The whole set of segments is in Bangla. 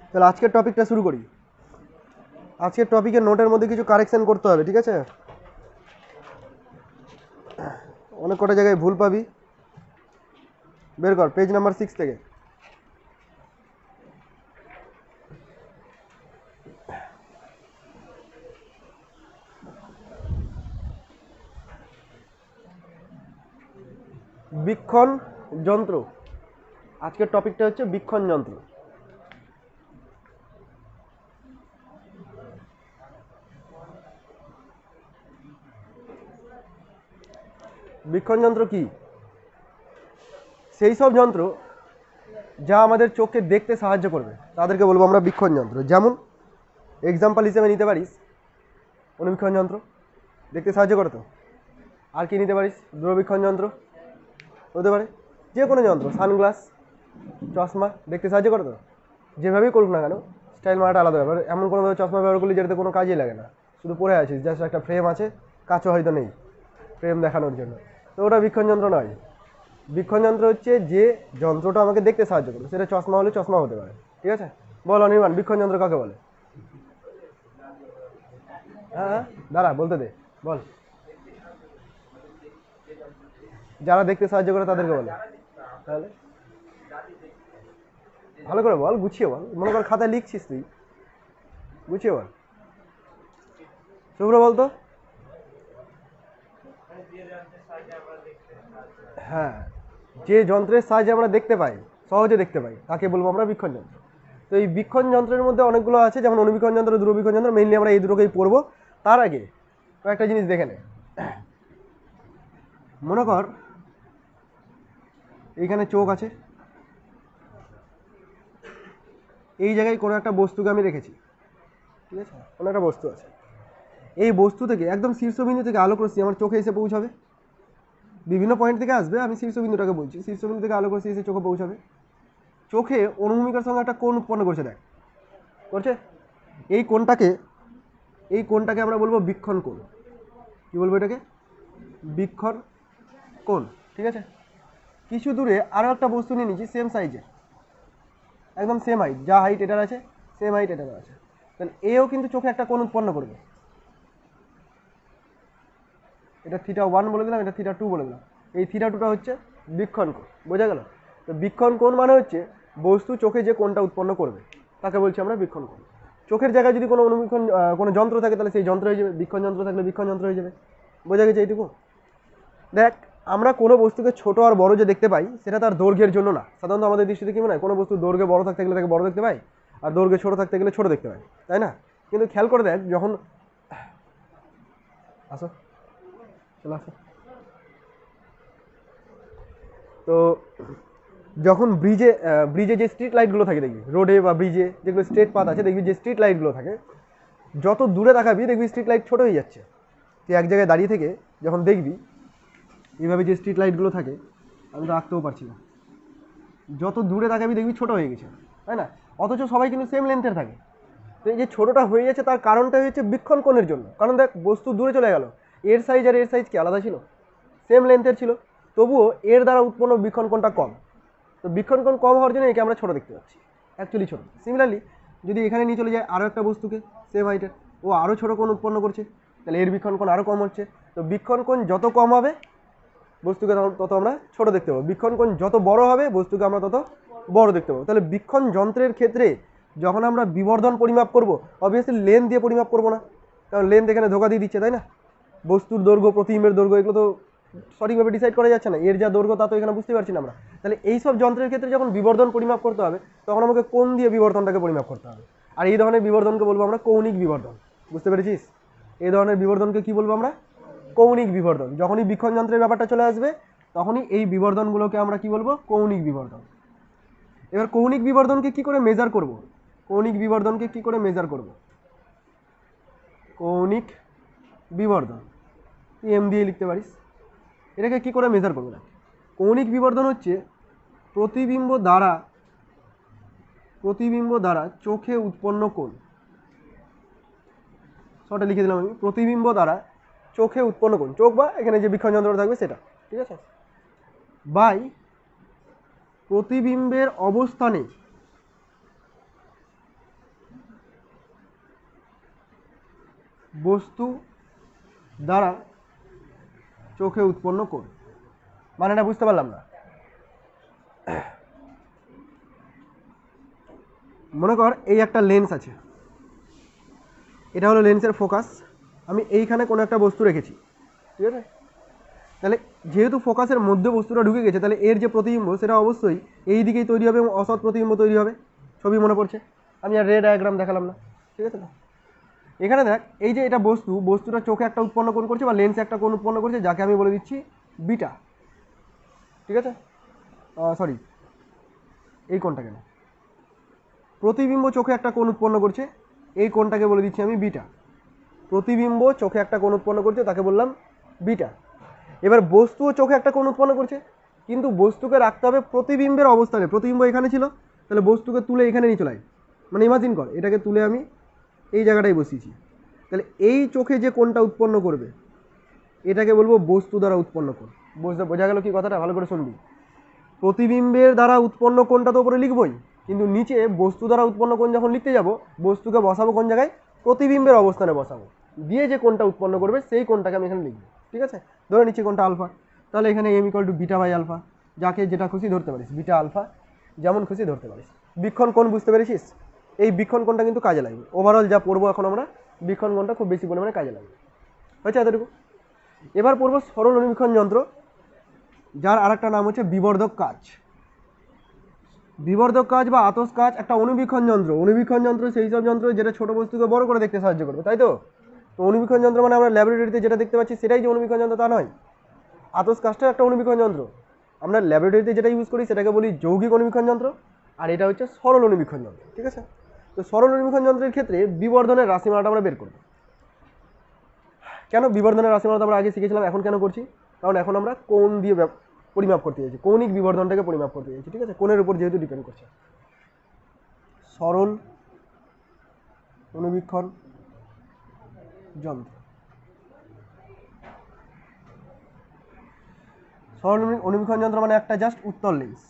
তাহলে আজকের টপিকটা শুরু করি। আজকের টপিকের নোটের মধ্যে কিছু কারেকশন করতে হবে, ঠিক আছে? অনেক কটা জায়গায় ভুল পাবি, বের কর পেজ নাম্বার 6 থেকে। বীক্ষণ যন্ত্র, আজকের টপিকটা হচ্ছে বীক্ষণ যন্ত্র। বীক্ষণ যন্ত্র কি? সেই সব যন্ত্র যা আমাদের চোখকে দেখতে সাহায্য করবে তাদেরকে বলবো আমরা বীক্ষণ যন্ত্র। যেমন এক্সাম্পল হিসেবে নিতে পারিস অনুবীক্ষণ যন্ত্র, দেখতে সাহায্য করে তো। আর কি নিতে পারিস? দূরবীক্ষণ যন্ত্র হতে পারে, যে কোনো যন্ত্র, সানগ্লাস, চশমা, দেখতে সাহায্য করে তো। যেভাবেই করুক না কেন, স্টাইল মারাটা আলাদা ব্যাপার। এমন কোনোভাবে চশমা ব্যবহার করলে যেটাতে কোনো কাজই লাগে না, শুধু পরে আছিস, জাস্ট একটা ফ্রেম আছে, কাঁচও হয়তো নেই, ফ্রেম দেখানোর জন্য, তো ওটা বীক্ষণ যন্ত্র নয়। বীক্ষণ যন্ত্র হচ্ছে যে যন্ত্রটা আমাকে দেখতে সাহায্য করবে, সেটা চশমা হলে চশমা হতে পারে, ঠিক আছে? বল অনির্বাণ, বীক্ষণ যন্ত্র কাকে বলে? হ্যাঁ দাঁড়া বলতে দে, বল। যারা দেখতে সাহায্য করে তাদেরকে বলে। তাহলে ভালো করে বল, গুছিয়ে বল, মনে কর খাতায় লিখছিস তুই, গুছিয়ে বল। শুভ্র বলতো। হ্যাঁ, যে যন্ত্রের সাহায্যে আমরা দেখতে পাই, সহজে দেখতে পাই, তাকে বলবো আমরা বীক্ষণ যন্ত্র। তো এই বীক্ষণ যন্ত্রের মধ্যে অনেকগুলো আছে, যেমন অনুবীক্ষণ যন্ত্র, দূরবীক্ষণ যন্ত্র, মেইনলি আমরা এই দুটোকেই পড়বো। তার আগে কয়েকটা জিনিস দেখে নে। মনে কর এইখানে চোখ আছে, এই জায়গায় কোনো একটা বস্তুকে আমি রেখেছি, ঠিক আছে? কোনো একটা বস্তু আছে, এই বস্তু থেকে একদম শীর্ষবিন্দু থেকে আলোক রশ্মি আমার চোখে এসে পৌঁছাবে। বিভিন্ন পয়েন্ট থেকে আসবে, আমি শীর্ষবিন্দুটাকে বলছি, শীর্ষবিন্দু থেকে আলোক রশ্মি এসে চোখে পৌঁছাবে। চোখে অনুভূমিকার সঙ্গে একটা কোণ উৎপন্ন করছে, দেখ করছে। এই কোণটাকে আমরা বলবো বীক্ষণ কোণ। কি বলবো এটাকে? বীক্ষণ কোণ, ঠিক আছে? কিছু দূরে আরও একটা বস্তু নিয়ে নিচ্ছি, সেম সাইজের, একদম সেম হাইট, যা হাইট এটার আছে সেম হাইট এটার আছে, তাহলে এও কিন্তু চোখে একটা কোণ উৎপন্ন করবে। এটা θ1 বলে দিলাম, এটা θ2 বলে দিলাম। এই θ2টা হচ্ছে বীক্ষণ কোণ, বোঝা গেল? তো বীক্ষণ কোণ মানে হচ্ছে বস্তু চোখে যে কোণটা উৎপন্ন করবে তাকে বলছি আমরা বীক্ষণ কোণ। চোখের জায়গায় যদি কোনো অনুবীক্ষণ কোনো যন্ত্র থাকে তাহলে সেই যন্ত্র হয়ে যাবে, বীক্ষণ যন্ত্র থাকলে বীক্ষণ যন্ত্র হয়ে যাবে। বোঝা গেছে এইটুকু? দেখ, আমরা কোনো বস্তুকে ছোট আর বড় যে দেখতে পাই সেটা তার দৈর্ঘ্যের জন্য না। সাধারণত আমাদের দৃষ্টিতে কি মনে হয়, কোনো বস্তু দৈর্ঘ্যে বড় থাকতে গেলে তাকে বড় দেখতে পাই, আর দৈর্ঘ্যে ছোট থাকতে গেলে ছোট দেখতে পাই, তাই না? কিন্তু খেয়াল করে দেখ, যখন আসো চলে আসো, তো যখন ব্রিজে যে স্ট্রিট লাইটগুলো থাকে, দেখবি রোডে বা ব্রিজে যেগুলো স্ট্রেট পাথ আছে, দেখবি যে স্ট্রিট লাইটগুলো থাকে, যত দূরে তাকাবি দেখবি স্ট্রিট লাইট ছোট হয়ে যাচ্ছে। তুই এক জায়গায় দাঁড়িয়ে থেকে যখন দেখবি এইভাবে যে স্ট্রিট লাইটগুলো থাকে, আমি তো আঁকতেও পারছি না, যত দূরে তাকাবি দেখবি ছোট হয়ে গেছে, তাই না? অথচ সবাই কিন্তু সেম লেন্থের থাকে। তো এই যে ছোটটা হয়ে যাচ্ছে তার কারণটা হচ্ছে বীক্ষণ কোণের জন্য। কারণ দেখ, বস্তু দূরে চলে গেল, এর সাইজ আর এর সাইজ কি আলাদা ছিল? সেম লেন্থের ছিল, তবুও এর দ্বারা উৎপন্ন বীক্ষণ কোণটা কম। তো বীক্ষণ কোণ কম হওয়ার জন্য একে আমরা ছোট দেখতে পাচ্ছি, অ্যাকচুয়ালি ছোট। সিমিলারলি যদি এখানে নিয়ে চলে যায় আরও একটা বস্তুকে সেম হাইটের, ও আরও ছোট কোণ উৎপন্ন করছে, তাহলে এর বীক্ষণ কোণ আরও কম হচ্ছে। তো বীক্ষণ কোণ যত কম হবে বস্তুকে তত আমরা ছোট দেখতে পাবো, বীক্ষণ কোণ যত বড় হবে বস্তুকে আমরা তত বড় দেখতে পাবো। তাহলে বীক্ষণ যন্ত্রের ক্ষেত্রে যখন আমরা বিবর্ধন পরিমাপ করব, অবভিয়াসলি লেন্থ দিয়ে পরিমাপ করবো না, কারণ লেন্থ এখানে ধোকা দিয়ে দিচ্ছে, তাই না? বস্তুর দৈর্ঘ্য, প্রতিবিম্বের দৈর্ঘ্য, এগুলো তো সঠিকভাবে ডিসাইড করা যাচ্ছে না, এর যা দৈর্ঘ্য তা তো এখানে বুঝতে পারছি না আমরা। তাহলে এইসব যন্ত্রের ক্ষেত্রে যখন বিবর্ধন পরিমাপ করতে হবে তখন আমাকে কোণ দিয়ে বিবর্ধনটাকে পরিমাপ করতে হবে। আর এই ধরনের বিবর্ধনকে বলবো আমরা কৌণিক বিবর্ধন। বুঝতে পেরেছিস? এই ধরনের বিবর্ধনকে কি বলবো আমরা? কৌণিক বিবর্ধন। যখনই বীক্ষণ যন্ত্রের ব্যাপারটা চলে আসবে তখনই এই বিবর্ধনগুলোকে আমরা কি বলবো? কৌণিক বিবর্ধন। এবার কৌণিক বিবর্ধনকে কি করে মেজার করব? কৌণিক বিবর্ধনকে কি করে মেজার করব? কৌণিক বিবর্ধন এম দিয়ে লিখতে পারিস। এটাকে কি করে মেজার করবো? না, কৌণিক বিবর্ধন হচ্ছে প্রতিবিম্ব দ্বারা চোখে উৎপন্ন কোণ। শর্টে লিখে দিলাম আমি, প্রতিবিম্ব দ্বারা চোখে উৎপন্ন কোণ, চোখ বা এখানে যে বীক্ষণ যন্ত্র থাকবে সেটা, ঠিক আছে? বাই প্রতিবিম্বের অবস্থানে বস্তু দ্বারা চোখে উৎপন্ন কোণ। মানেটা বুঝতে পারলাম না। মনে কর এই একটা লেন্স আছে, এটা হলো লেন্সের ফোকাস, আমি এইখানে কোনো একটা বস্তু রেখেছি, ঠিক আছে? তাহলে যেহেতু ফোকাসের মধ্যে বস্তুটা ঢুকে গেছে, তাহলে এর যে প্রতিবিম্ব সেটা অবশ্যই এই দিকেই তৈরি হবে এবং অসৎ প্রতিবিম্ব তৈরি হবে। ছবি মনে পড়ছে? আমি আর রে ডায়াগ্রাম দেখালাম না, ঠিক আছে না? এখানে দেখ, এই যে এটা বস্তুটা চোখে একটা উৎপন্ন কোণ করছে বা লেন্সে একটা কোণ উৎপন্ন করছে, যাকে আমি বলে দিচ্ছি বিটা, ঠিক আছে? সরি, এই কোণটাকে না, প্রতিবিম্ব চোখে একটা কোণ উৎপন্ন করছে, এই কোণটাকে বলে দিচ্ছি আমি বিটা। প্রতিবিম্ব চোখে একটা কোণ উৎপন্ন করছে, তাকে বললাম বিটা। এবার বস্তুও চোখে একটা কোণ উৎপন্ন করছে, কিন্তু বস্তুকে রাখতে হবে প্রতিবিম্বের অবস্থানে। প্রতিবিম্ব এখানে ছিল, তাহলে বস্তুকে তুলে এখানে নিয়ে চলে আয়। মানে ইমাজিন কর, এটাকে তুলে আমি এই জায়গাটায় বসিয়েছি, তাহলে এই চোখে যে কোণটা উৎপন্ন করবে এটাকে বলবো বস্তু দ্বারা উৎপন্ন কোণ। বোঝা গেল কি কথাটা? ভালো করে শুনবি। প্রতিবিম্বের দ্বারা উৎপন্ন কোণটা তো উপরে লিখবই, কিন্তু নিচে বস্তু দ্বারা উৎপন্ন কোণ যখন লিখতে যাব, বস্তুকে বসাবো কোন জায়গায়? প্রতিবিম্বের অবস্থানে বসাবো, দিয়ে যে কোণটা উৎপন্ন করবে সেই কোণটাকে আমি এখানে লিখবো, ঠিক আছে? ধরে নিচ্ছি কোণটা আলফা, তাহলে এখানে M equal to beta by alpha, যাকে যেটা খুশি ধরতে পারিস, বিটা আলফা যেমন খুশি ধরতে পারিস। বীক্ষণ কোণ বুঝতে পেরেছিস? এই বীক্ষণ কোণটা কিন্তু কাজে লাগবে। ওভারঅল যা পড়বো এখন আমরা, বীক্ষণ কোণটা খুব বেশি পরিমাণে কাজে লাগবে। হয়েছে এতটুকু? এবার পড়বো সরল অনুবীক্ষণ যন্ত্র, যার আরেকটা নাম হচ্ছে বিবর্ধক কাচ। বিবর্ধক কাচ বা আতস কাচ একটা অনুবীক্ষণ যন্ত্র। অনুবীক্ষণ যন্ত্র সেই সব যন্ত্র যেটা ছোট বস্তুকে বড় করে দেখতে সাহায্য করবে, তাই তো? তো অনুবীক্ষণ যন্ত্র মানে আমরা ল্যাবরেটরিতে যেটা দেখতে পাচ্ছি সেটাই যে অনুবীক্ষণ যন্ত্র তা নয়। আতস কাচটা একটা অনুবীক্ষণ যন্ত্র, আমরা ল্যাবরেটরিতে যেটা ইউজ করি সেটাকে বলি যৌগিক অনুবীক্ষণ যন্ত্র, আর এটা হচ্ছে সরল অনুবীক্ষণ যন্ত্র, ঠিক আছে? তো সরল অনুবীক্ষণ যন্ত্রের ক্ষেত্রে বিবর্ধনের রাশিমালাটা আমরা বের করব। কেন বিবর্ধনের রাশিমালা আমরা আগে শিখেছিলাম, এখন কেন করছি? কারণ এখন আমরা কোণ দিয়ে পরিমাপ করতে চাইছি, কৌণিক বিবর্ধনটাকে পরিমাপ করতে চাইছি, ঠিক আছে? কোণের উপর যেহেতু ডিপেন্ড করছে। সরল অনুবীক্ষণ যন্ত্র, সরল অনুবীক্ষণ যন্ত্র মানে একটা জাস্ট উত্তল লেন্স।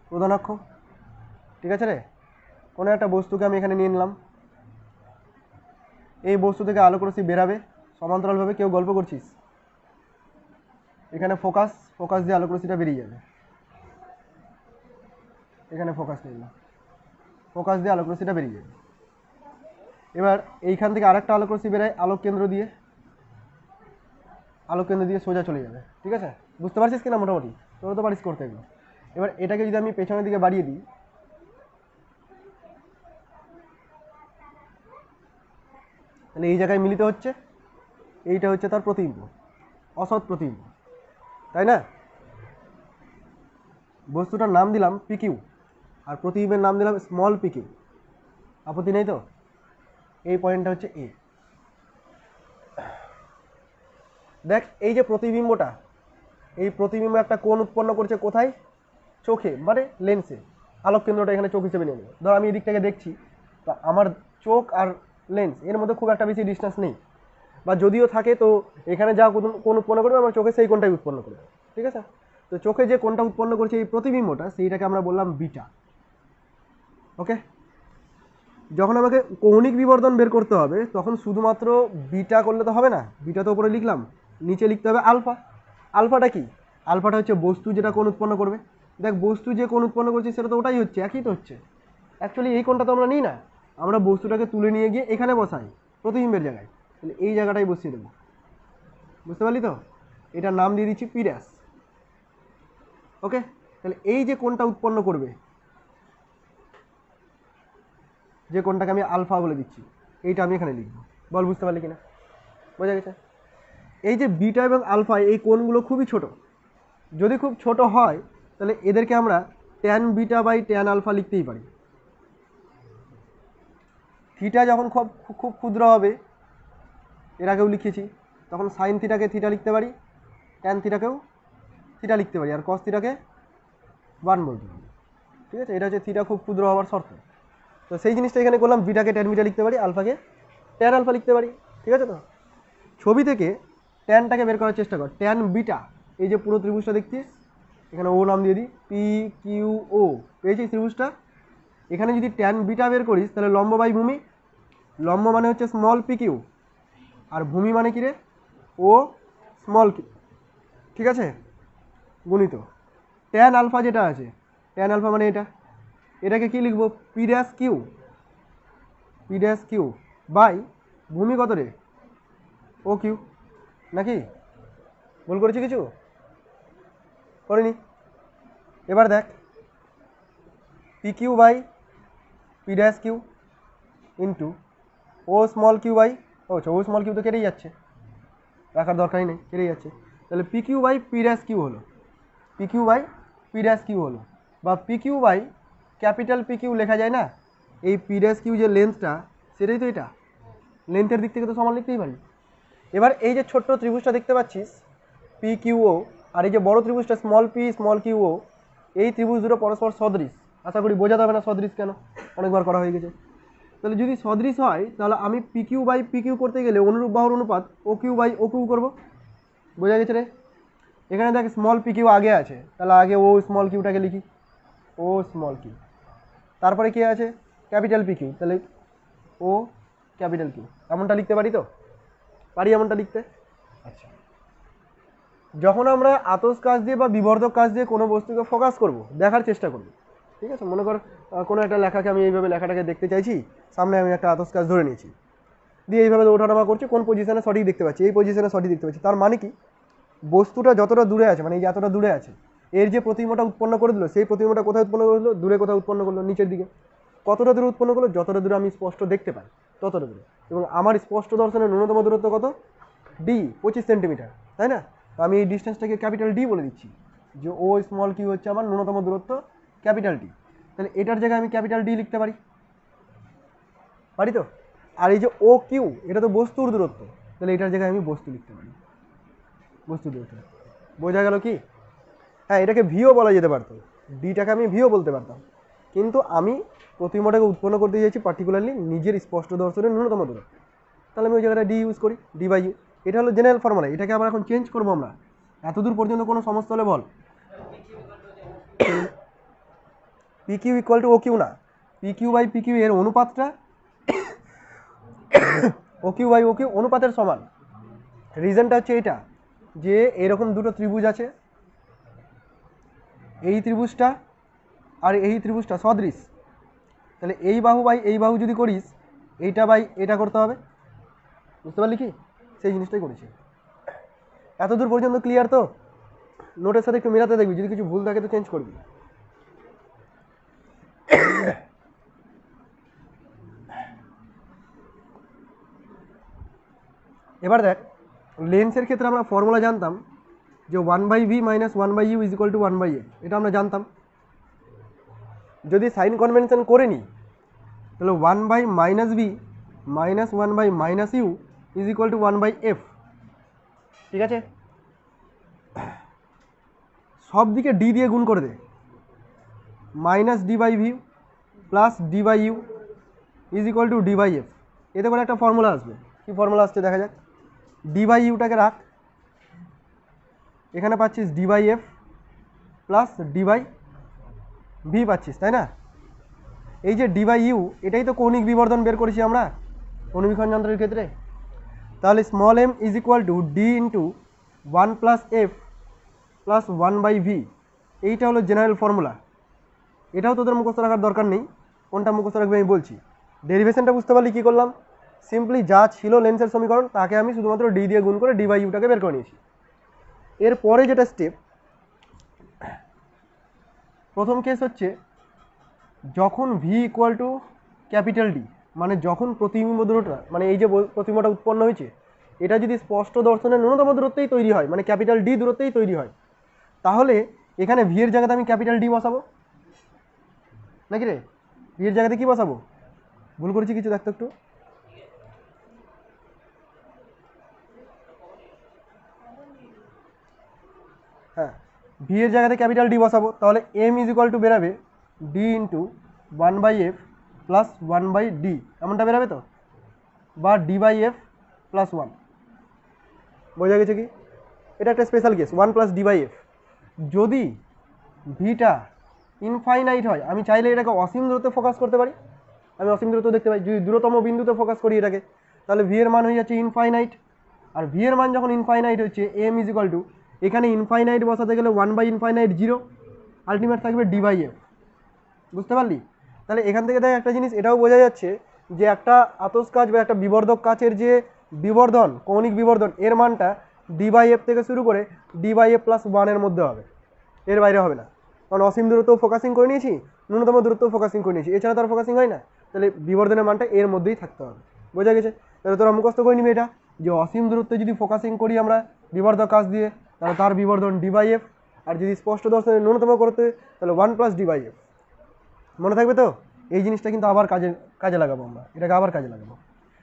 প্রধান অক্ষ, ঠিক আছে রে? কোনো একটা বস্তুকে আমি এখানে নিয়ে নিলাম, এই বস্তু থেকে আলোক রশ্মি বেরাবে সমান্তরালভাবে। কেউ গল্প করছিস? এখানে ফোকাস দিয়ে আলোক রশ্মিটা বেরিয়ে যাবে, এখানে ফোকাস নিলাম, ফোকাস দিয়ে আলোক রশ্মিটা বেরিয়ে যাবে। এবার এইখান থেকে আরেকটা আলোক রশ্মি বেরোয় আলোক কেন্দ্র দিয়ে সোজা চলে যাবে, ঠিক আছে? বুঝতে পারছিস কিনা মোটামুটি? তোরা তো পারিস করতে এগুলো। এবার এটাকে যদি আমি পেছনের দিকে বাড়িয়ে দিই, তাহলে এই জায়গায় মিলিত হচ্ছে, এইটা হচ্ছে তার প্রতিবিম্ব, অসৎ প্রতিবিম্ব, তাই না? বস্তুটার নাম দিলাম পিকিউ আর প্রতিবিম্বের নাম দিলাম স্মল পিকিউ, আপত্তি নেই তো? এই পয়েন্টটা হচ্ছে এ। দেখ, এই যে প্রতিবিম্বটা, এই প্রতিবিম্ব একটা কোণ উৎপন্ন করছে কোথায়? চোখে, মানে লেন্সে। আলোক কেন্দ্রটা এখানে চোখ হিসেবে নিয়ে নেব। ধর আমি এদিক থেকে দেখছি, তা আমার চোখ আর লেন্স এর মধ্যে খুব একটা বেশি ডিস্টেন্স নেই, বা যদিও থাকে তো এখানে যা কোণ উৎপন্ন করবে আমার চোখে সেই কোণটাই উৎপন্ন করবে, ঠিক আছে? তো চোখে যে কোণটা উৎপন্ন করছে এই প্রতিবিম্বটা, সেইটাকে আমরা বললাম বিটা। ওকে, যখন আমাকে কৌণিক বিবর্ধন বের করতে হবে তখন শুধুমাত্র বিটা করলে তো হবে না, বিটা তো উপরে লিখলাম, নিচে লিখতে হবে আলফা। আলফাটা কি? আলফাটা হচ্ছে বস্তু যেটা কোণ উৎপন্ন করবে। দেখ, বস্তু যে কোণ উৎপন্ন করছে সেটা তো ওটাই হচ্ছে, একই তো হচ্ছে। অ্যাকচুয়ালি এই কোণটা তো আমরা নিই না, আমরা বস্তুটাকে তুলে নিয়ে গিয়ে এখানে বসাই প্রতিবিম্বের জায়গায়, তাহলে এই জায়গাটাই বসিয়ে দেবো। বুঝতে পারলি তো? এটার নাম দিয়ে দিচ্ছি পি ড্যাশ। ওকে, তাহলে এই যে কোণটা উৎপন্ন করবে, যে কোণটাকে আমি আলফা বলে দিচ্ছি, এইটা আমি এখানে লিখব। বল বুঝতে পারলি কিনা? বোঝা গেছে? এই যে বিটা এবং আলফা এই কোণগুলো খুবই ছোট, যদি খুব ছোট হয় তাহলে এদেরকে আমরা tan beta by tan alpha লিখতেই পারি। থিটা যখন খুব ক্ষুদ্র হবে, এর আগেও লিখেছি, তখন সাইন থিটাকে থিটা লিখতে পারি, ট্যান থিটাকেও থিটা লিখতে পারি, আর কস থিটাকে 1 বলতে পারি, ঠিক আছে? এটা হচ্ছে থিটা খুব ক্ষুদ্র হওয়ার শর্ত। তো সেই জিনিসটা এখানে করলাম, বিটাকে ট্যান বিটা লিখতে পারি, আলফাকে ট্যান আলফা লিখতে পারি, ঠিক আছে? তো ছবি থেকে ট্যানটাকে বের করার চেষ্টা কর। ট্যান বিটা, এই যে পুরো ত্রিভুজটা দেখছিস, এখানে ও নাম দিয়ে দিই, পি কিউ ও, পেয়েছিস ত্রিভুজটা? এখানে যদি ট্যান বিটা বের করিস তাহলে লম্ব বাই ভূমি, লম্ব মানে হচ্ছে স্মল পি কিউ আর ভূমি মানে কি রে ও স্মল কিউ, ঠিক আছে, গুণিত ট্যান আলফা যেটা আছে, ট্যান আলফা মানে এটাকে কি লিখবো পি ড্যাশ কিউ বাই ভূমি কত রে ও কিউ, নাকি ভুল করেছি কিছু করিনি? এবার দেখ P Q by P dash Q into O small Q by O small Q তো কেটেই যাচ্ছে, রাখার দরকারই নেই, কেটেই যাচ্ছে। তাহলে P Q by P dash Q হলো, P Q by P dash Q হলো, বা P Q by capital P Q লেখা যায় না, এই পি ড্যাশ কিউ যে লেন্থটা সেটাই তো এটা, লেন্থের দিক থেকে তো সমান লিখতেই পারি। এবার এই যে ছোট্ট ত্রিভুজটা দেখতে পাচ্ছিস পি কিউ ও, আর এই যে বড় ত্রিভুজটা স্মল পি স্মল কিউ ও, এই ত্রিভুজ দুটো পরস্পর সদৃশ, আশা করি বোঝাতে হবে না সদৃশ কেন, অনেকবার করা হয়ে গেছে। তাহলে যদি সদৃশ হয় তাহলে আমি P Q by P Q করতে গেলে অনুরূপ বাহুর অনুপাত O Q by O Q করবো, বোঝা গেছে রে? এখানে দেখ স্মল পি কিউ আগে আছে, তাহলে আগে ও স্মল কিউটাকে লিখি, ও স্মল কিউ, তারপরে কি আছে ক্যাপিটাল পি কিউ, তাহলে ও ক্যাপিটাল কিউ, এমনটা লিখতে পারি তো, পারি এমনটা লিখতে। আচ্ছা, যখন আমরা আতস কাজ দিয়ে বা বিবর্ধক কাজ দিয়ে কোনো বস্তুকে ফোকাস করব, দেখার চেষ্টা করব, ঠিক আছে, মনে কর কোনো একটা লেখাকে আমি এইভাবে লেখাটাকে দেখতে চাইছি, সামনে আমি একটা আতস কাজ ধরে নিয়েছি, দিয়ে এইভাবে ওঠানামা করছি, কোন পজিশনে সঠিক দেখতে পাচ্ছি, এই পজিশনে সঠিক দেখতে পাচ্ছি, তার মানে কি বস্তুটা যতটা দূরে আছে, মানে এই যতটা দূরে আছে, এর যে প্রতিবিম্বটা উৎপন্ন করে দিল, সেই প্রতিবিম্বটা কোথায় উৎপন্ন করে দিল, দূরে কোথায় উৎপন্ন করলো, নিচের দিকে। কতটা দূরে উৎপন্ন করলো, যতটা দূরে আমি স্পষ্ট দেখতে পাই ততটা দূরে, এবং আমার স্পষ্ট দর্শনের ন্যূনতম দূরত্ব কত, ডি 25 সেন্টিমিটার, তাই না? তো আমি এই ডিস্টেন্সটাকে ক্যাপিটাল ডি বলে দিচ্ছি, যে ও স্মল কিউ হচ্ছে আমার ন্যূনতম দূরত্ব ক্যাপিটাল ডি, তাহলে এটার জায়গায় আমি ক্যাপিটাল ডি লিখতে পারি, পারি তো? আর এই যে ও কিউ এটা তো বস্তুর দূরত্ব, তাহলে এটার জায়গায় আমি বস্তু লিখতে পারি, বস্তু দূরত্ব, বোঝা গেল কি? হ্যাঁ, এটাকে ভিও বলা যেতে পারতো, ডিটাকে আমি ভিও বলতে পারতাম, কিন্তু আমি প্রতিবিম্বটাকে উৎপন্ন করতে চাইছি পার্টিকুলারলি নিজের স্পষ্ট দর্শনের ন্যূনতম দূরত্ব, তাহলে আমি ওই জায়গাটা ডি ইউজ করি, ডি বাই ইউ, এটা হলো জেনারেল ফর্মুলা। এটাকে আবার এখন চেঞ্জ করবো আমরা, এতদূর পর্যন্ত কোনো সমস্যা হলে বল। P Q equal to O Q না, P Q by P Q এর অনুপাতটা O Q by O Q অনুপাতের সমান। রিজনটা হচ্ছে এটা, যে এরকম দুটো ত্রিভুজ আছে, এই ত্রিভুজটা আর এই ত্রিভুজটা সদৃশ, তাহলে এই বাহু বাই এই বাহু যদি করিস, এইটা বাই এটা করতে হবে, বুঝতে পারলি কি? সেই জিনিসটাই করেছি। এতদূর পর্যন্ত ক্লিয়ার তো? নোটের সাথে একটু মেলাতে দেখবি, যদি কিছু ভুল থাকে তো চেঞ্জ করবি। এবার দেখ, লেন্সের ক্ষেত্রে আমরা ফর্মুলা জানতাম যে 1/v - 1/u = 1/a, এটা আমরা জানতাম। যদি সাইন কনভেনশন করে নিই তাহলে 1/-v - 1/-u = 1/f, ঠিক আছে? সব দিকে ডি দিয়ে গুণ করে দে, -d/v + d/u = d/f, এতে করে একটা ফর্মুলা আসবে। কি ফর্মুলা আসছে দেখা যাক। d/uটাকে রাখ, এখানে পাচ্ছিস d/f + d/v পাচ্ছিস, তাই না? এই যে d/u এটাই তো কৌণিক বিবর্ধন বের করেছি আমরা অনুবীক্ষণ যন্ত্রের ক্ষেত্রে, তাহলে small m = d × 1 + f + 1/v, এইটা হলো জেনারেল ফর্মুলা। এটাও তোদের মুখস্থ রাখার দরকার নেই, কোনটা মুখস্থ রাখবে আমি বলছি। ডেরিভেশনটা বুঝতে পারলি কী করলাম? সিম্পলি যা ছিল লেন্সের সমীকরণ তাকে আমি শুধুমাত্র ডি দিয়ে গুণ করে d/uটাকে বের করে নিয়েছি। এরপরে যেটা স্টেপ, প্রথম কেস হচ্ছে যখন v = D, মানে যখন প্রতিবিম্ব দূরত্বটা, মানে এই যে প্রতিবিম্বটা উৎপন্ন হয়েছে, এটা যদি স্পষ্ট দর্শনের ন্যূনতম দূরত্বেই তৈরি হয়, মানে D দূরত্বেই তৈরি হয়, তাহলে এখানে v এর জায়গাতে আমি D বসাবো, নাকি রে? v এর জায়গাতে কি বসাবো? ভুল করেছি কিছু দেখতো একটু। হ্যাঁ, v এর জায়গাতে D বসাবো, তাহলে m = বেরাবে d × 1/f + 1/d, এমনটা বেরাবে তো, বা d/f + 1, বোঝা গেছে কি? এটা একটা স্পেশাল কেস, 1 + d/f। যদি ভিটা ইনফাইনাইট হয়, আমি চাইলে এটাকে অসীম দূরত্বে ফোকাস করতে পারি, আমি অসীম দূরত্ব দেখতে পাই। যদি দূরতম বিন্দুতে ফোকাস করি এটাকে, তাহলে ভি এর মান হয়ে যাচ্ছে ইনফাইনাইট। আর ভি এর মান যখন ইনফাইনাইট হচ্ছে, এম ইজ ইকুয়াল টু, এখানে ইনফাইনাইট বসাতে গেলে 1/ইনফাইনাইট 0, আলটিমেট থাকবে ডি/এফ। বুঝতে পারলি? তাহলে এখান থেকে দেখ একটা জিনিস এটাও বোঝা যাচ্ছে যে একটা আতস কাচ বা একটা বিবর্ধক কাচের যে বিবর্ধন, কৌণিক বিবর্ধন, এর মানটা ডি/এফ থেকে শুরু করে ডি/এফ+1 এর মধ্যে হবে, এর বাইরে হবে না। কারণ অসীম দূরত্ব ফোকাসিং করে নিয়েছি, ন্যূনতম দূরত্ব ফোকাসিং করে নিয়েছি, এছাড়া তার ফোকাসিং হয় না। তাহলে বিবর্ধনের মানটা এর মধ্যেই থাকতে হবে। বোঝা গেছে? তাহলে তোরা মুখস্থ করে নিবি এটা, যে অসীম দূরত্বে যদি ফোকাসিং করি আমরা বিবর্ধক কাচ দিয়ে, তাহলে তার বিবর্ধন ডি/এফ, আর যদি স্পষ্ট দর্শনে ন্যূনতম করতে তাহলে 1 + ডি/এফ। মনে থাকবে তো? এই জিনিসটা কিন্তু আবার কাজে লাগাবো আমরা, এটাকে আবার কাজে লাগাবো।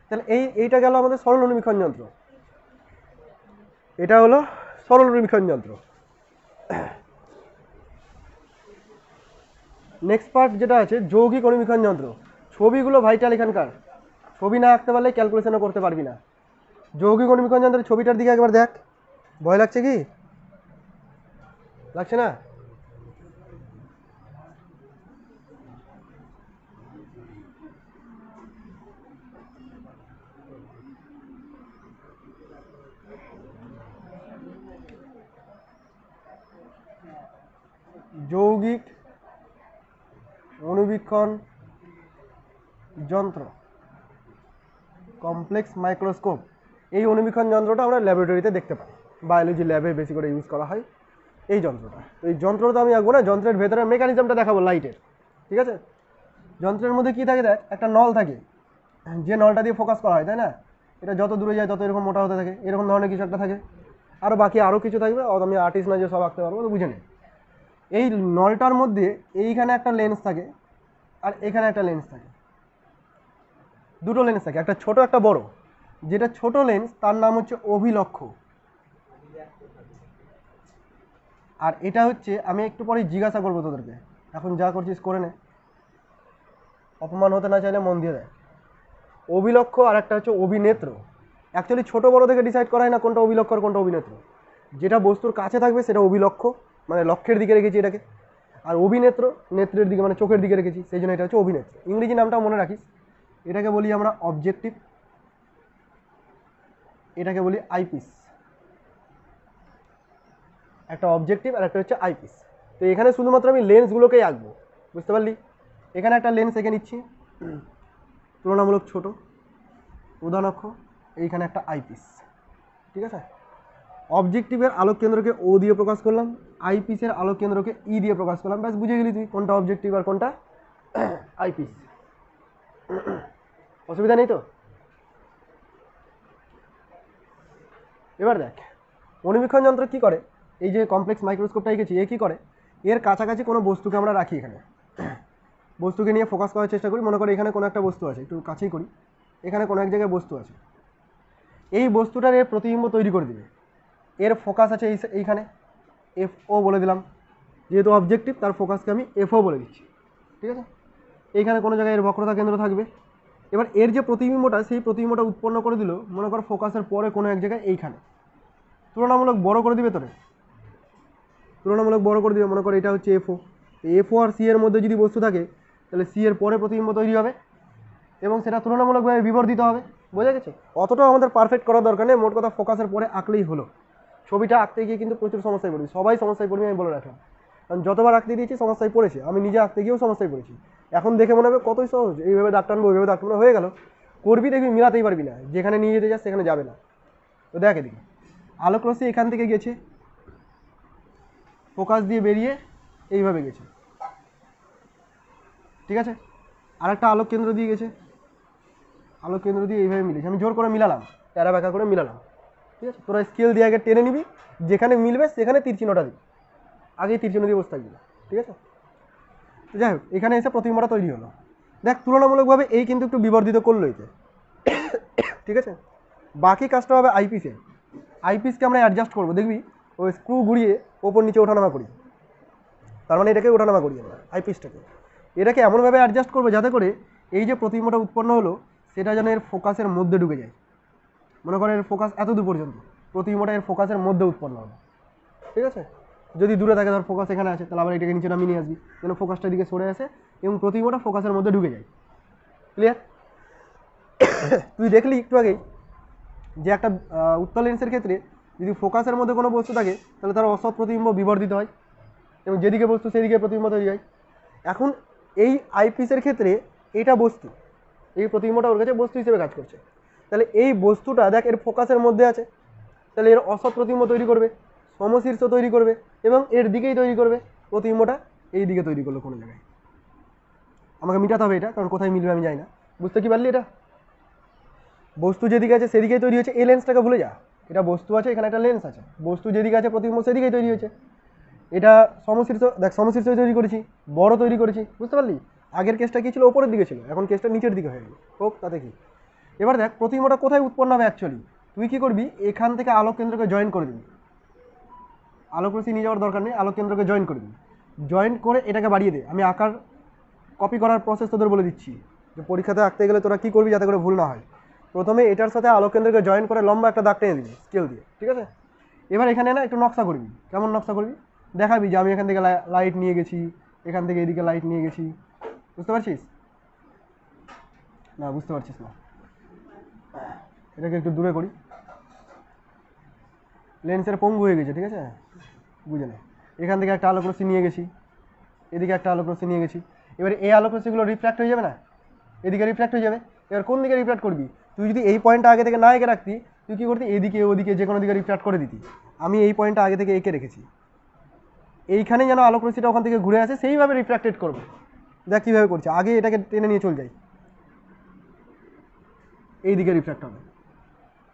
তাহলে এইটা গেল আমাদের সরল অনুবীক্ষণ যন্ত্র, এটা হলো সরল অনুবীক্ষণ যন্ত্র। নেক্সট পার্ট যেটা আছে যৌগিক অনুবীক্ষণ যন্ত্র। ছবিগুলো ভাইটাল এখানকার, ছবি না আঁকতে পারলে ক্যালকুলেশনও করতে পারবি না। যৌগিক অনুবীক্ষণ যন্ত্রের ছবিটার দিকে একবার দেখ। ভয় লাগছে কি? লাগছে না? যৌগিক অনুবীক্ষণ যন্ত্র, কমপ্লেক্স মাইক্রোস্কোপ, এই অনুবীক্ষণ যন্ত্রটা আমরা ল্যাবরেটরিতে দেখতে পাই, বায়োলজি ল্যাবে বেশি করে ইউজ করা হয় এই যন্ত্রটা। এই যন্ত্রটা আমি আঁকবো না, যন্ত্রের ভেতরের মেকানিজমটা দেখাবো লাইটের। ঠিক আছে? যন্ত্রের মধ্যে কি থাকে দেখ, একটা নল থাকে, যে নলটা দিয়ে ফোকাস করা হয়, তাই না? এটা যত দূরে যায় তত এরকম মোটা হতে থাকে, এরকম ধরনের কিছু একটা থাকে। আরও বাকি আরও কিছু থাকবে, আমি আর্টিস্ট না যে সব আঁকতে পারবো, তো বুঝে নিই। এই নলটার মধ্যে এইখানে একটা লেন্স থাকে আর এখানে একটা লেন্স থাকে, দুটো লেন্স থাকে, একটা ছোট একটা বড়। যেটা ছোট লেন্স তার নাম হচ্ছে অভিলক্ষ, আর এটা হচ্ছে, আমি একটু পরে জিজ্ঞাসা করবো তোদেরকে, এখন যা করছিস করে নে, অপমান হতে না চাইলে মন দিয়ে দেয়। অভিলক্ষ আর একটা হচ্ছে অভিনেত্র। অ্যাকচুয়ালি ছোট বড় থেকে ডিসাইড করা হয় না কোনটা অভিলক্ষ আর কোনটা অভিনেত্র। যেটা বস্তুর কাছে থাকবে সেটা অভিলক্ষ, মানে লক্ষ্যের দিকে রেখেছি এটাকে, আর অভিনেত্র নেত্রের দিকে মানে চোখের দিকে রেখেছি, সেই জন্য এটা হচ্ছে অভিনেত্র। ইংরেজি নামটা মনে রাখিস, এটাকে বলি আমরা অবজেক্টিভ, এটাকে বলি আইপিস। একটা অবজেক্টিভ আর একটা হচ্ছে আইপিস। তো এখানে শুধুমাত্র আমি লেন্সগুলোকেই আঁকবো, বুঝতে পারলি? এখানে একটা লেন্স এঁকে নিচ্ছি, তুলনামূলক ছোট, প্রধান অক্ষ, এইখানে একটা আইপিস। ঠিক আছে? অবজেক্টিভের আলোক কেন্দ্রকে ও দিয়ে প্রকাশ করলাম, আইপিসের আলোক কেন্দ্রকে ই দিয়ে প্রকাশ করলাম, ব্যাস বুঝে গেলি তুই কোনটা অবজেক্টিভ আর কোনটা আইপিস। অসুবিধা নেই তো? এবার দেখ অনুবীক্ষণ যন্ত্র কি করে, এই যে কমপ্লেক্স মাইক্রোস্কোপটা এঁকেছি, এ কি করে, এর কাছাকাছি কোনো বস্তুকে আমরা রাখি, এখানে বস্তুকে নিয়ে ফোকাস করার চেষ্টা করি। মনে করি এখানে কোনো একটা বস্তু আছে, একটু কাছেই করি, এখানে কোনো এক জায়গায় বস্তু আছে, এই বস্তুটার এর প্রতিবিম্ব তৈরি করে দিবে। এর ফোকাস আছে এইখানে, এফও বলে দিলাম, যেহেতু অবজেক্টিভ তার ফোকাসকে আমি এফও বলে দিচ্ছি। ঠিক আছে? এইখানে কোনো জায়গায় এর বক্রতা কেন্দ্র থাকবে। এবার এর যে প্রতিবিম্বটা, সেই প্রতিবিম্বটা উৎপন্ন করে দিল মনে কর ফোকাসের পরে কোনো এক জায়গায় এইখানে, তুলনামূলক বড় করে দিবে তোরে, তুলনামূলক বড় করে দিবে। মনে কর এটা হচ্ছে এফও, এফও আর সি এর মধ্যে যদি বস্তু থাকে তাহলে সি এর পরে প্রতিবিম্ব তৈরি হবে এবং সেটা তুলনামূলকভাবে বিবর্ধিত হবে। বোঝা গেছে? অতটাও আমাদের পারফেক্ট করার দরকার নেই, মোট কথা ফোকাসের পরে আঁকলেই হলো। ছবিটা আঁকতে গিয়ে কিন্তু প্রচুর সমস্যায় পড়বি, সবাই সমস্যায় পড়বি, আমি বলে রাখলাম। কারণ যতবার আঁকতে দিয়েছি সমস্যায় পড়েছে, আমি নিজে আঁকতে গিয়েও সমস্যায় পড়েছি। এখন দেখে মনে হবে কতই সহজ, এইভাবে দাগ টানবো, এইভাবে দাগ টানবো, হয়ে গেল। করবি দেখবি মিলাতেই পারবি না, যেখানে নিয়ে যেতে যাস সেখানে যাবে না। তো দেখ এদিকে আলোক রশ্মি এখান থেকে গেছে, ফোকাস দিয়ে বেরিয়ে এইভাবে গেছে। ঠিক আছে? আরেকটা আলোক কেন্দ্র দিয়ে গেছে, আলোক কেন্দ্র দিয়ে এইভাবে মিলেছে, আমি জোর করে মিলালাম, প্যারা ব্যাকা করে মিলালাম। ঠিক আছে? তোরা স্কেল দিয়ে আগে টেনে নিবি, যেখানে মিলবে সেখানে তীর চিহ্নটা দিবি, আগেই তীর চিহ্ন দিয়ে বসে থাকবি। ঠিক আছে? তো যাই হোক, এখানে এসে প্রতিবিম্বটা তৈরি হলো। দেখ তুলনামূলকভাবে এই কিন্তু একটু বিবর্ধিত করলো এতে। ঠিক আছে? বাকি কাজটা হবে আইপিসে। আইপিসকে আমরা অ্যাডজাস্ট করবো, দেখবি ওই স্ক্রু ঘুরিয়ে ওপর নিচে ওঠানামা করি, তার মানে এটাকে ওঠানামা করি আমরা আইপিসটাকে। এটাকে এমনভাবে অ্যাডজাস্ট করবো যাতে করে এই যে প্রতিবিম্বটা উৎপন্ন হলো সেটা যেন এর ফোকাসের মধ্যে ঢুকে যায়। মনে করেন এর ফোকাস এত দূর পর্যন্ত, প্রতিবিম্বটা এর ফোকাসের মধ্যে উৎপন্ন হলো। ঠিক আছে? যদি দূরে থাকে ধর ফোকাস এখানে আছে, তাহলে আবার এটাকে নিচে নামিয়ে নিয়ে আসবি যেন ফোকাসটা দিকে সরে আসে এবং প্রতিবিম্বটা ফোকাসের মধ্যে ঢুকে যায়। ক্লিয়ার? তুই দেখলি একটু আগেই যে একটা উত্তল লেন্সের ক্ষেত্রে যদি ফোকাসের মধ্যে কোনো বস্তু থাকে তাহলে তার অসৎ প্রতিবিম্ব বিবর্ধিত হয় এবং যেদিকে বস্তু সেদিকে প্রতিবিম্ব তৈরি হয়। এখন এই আইপিসের ক্ষেত্রে এটা বস্তু, এই প্রতিবিম্বটা ওর কাছে বস্তু হিসেবে কাজ করছে। তাহলে এই বস্তুটা দেখ এর ফোকাসের মধ্যে আছে, তাহলে এর অসৎ প্রতিবিম্ব তৈরি করবে, সমশীর্ষ তৈরি করবে এবং এর দিকেই তৈরি করবে। প্রতিবিম্বটা এই দিকে তৈরি করলো কোনো জায়গায়, আমাকে মিটাতে হবে এটা, কারণ কোথায় মিলবে আমি জানি না। বুঝতে কি পারলি? এটা বস্তু যেদিকে আছে সেদিকেই তৈরি হয়েছে। এই লেন্সটাকে ভুলে যা, এটা বস্তু আছে, এখানে একটা লেন্স আছে, বস্তু যেদিকে আছে প্রতিবিম্ব সেদিকেই তৈরি হয়েছে। এটা সমশীর্ষ, দেখ সমশীর্ষ তৈরি করেছি, বড় তৈরি করেছি। বুঝতে পারলি? আগের কেসটা কি ছিল, ওপরের দিকে ছিল, এখন কেসটা নিচের দিকে হয়ে গেল। হোক, তাতে কি। এবার দেখ প্রতিবিম্বটা কোথায় উৎপন্ন হবে অ্যাকচুয়ালি। তুই কি করবি, এখান থেকে আলোক কেন্দ্রকে জয়েন করে দিবি। আলোক রশ্মি নিয়ে যাওয়ার দরকার নেই, আলোক কেন্দ্রকে জয়েন করে দিবি। জয়েন করে এটাকে বাড়িয়ে দে। আমি আঁকার কপি করার প্রসেস তোদের বলে দিচ্ছি, যে পরীক্ষাতে আঁকতে গেলে তোরা কী করবি যাতে করে ভুল না হয়। প্রথমে এটার সাথে আলোক কেন্দ্রকে জয়েন করে লম্বা একটা দাগ টেনে দিবি স্কেল দিয়ে, ঠিক আছে? এবার এখানে না একটু নকশা করবি। কেমন নকশা করবি? দেখাবি যে আমি এখান থেকে লাইট নিয়ে গেছি, এখান থেকে এদিকে লাইট নিয়ে গেছি। বুঝতে পারছিস? না বুঝতে পারছিস না, এটাকে একটু দূরে করি, লেন্সের পঙ্গু হয়ে গেছে, ঠিক আছে? বুঝে নে। এখান থেকে একটা আলোক রশ্মি নিয়ে গেছি, এদিকে একটা আলোক রশ্মি নিয়ে গেছি। এবার এই আলোক রশ্মিগুলো রিফ্র্যাক্ট হয়ে যাবে না, এদিকে রিফ্র্যাক্ট হয়ে যাবে। এবার কোন দিকে রিফ্র্যাক্ট করবি? তুই যদি এই পয়েন্টটা আগে থেকে না এঁকে রাখতি, তুই কী করতি, এদিকে ওদিকে যে কোনো দিকে রিফ্র্যাক্ট করে দিতি। আমি এই পয়েন্টটা আগে থেকে এঁকে রেখেছি, এইখানে যেন আলোক রশ্মিটা ওখান থেকে ঘুরে আসে, সেইভাবে রিফ্র্যাক্টেড করবো। দেখ কীভাবে করছে, আগে এটাকে টেনে নিয়ে চল যাই, এই দিকে রিফ্র্যাক্ট হবে।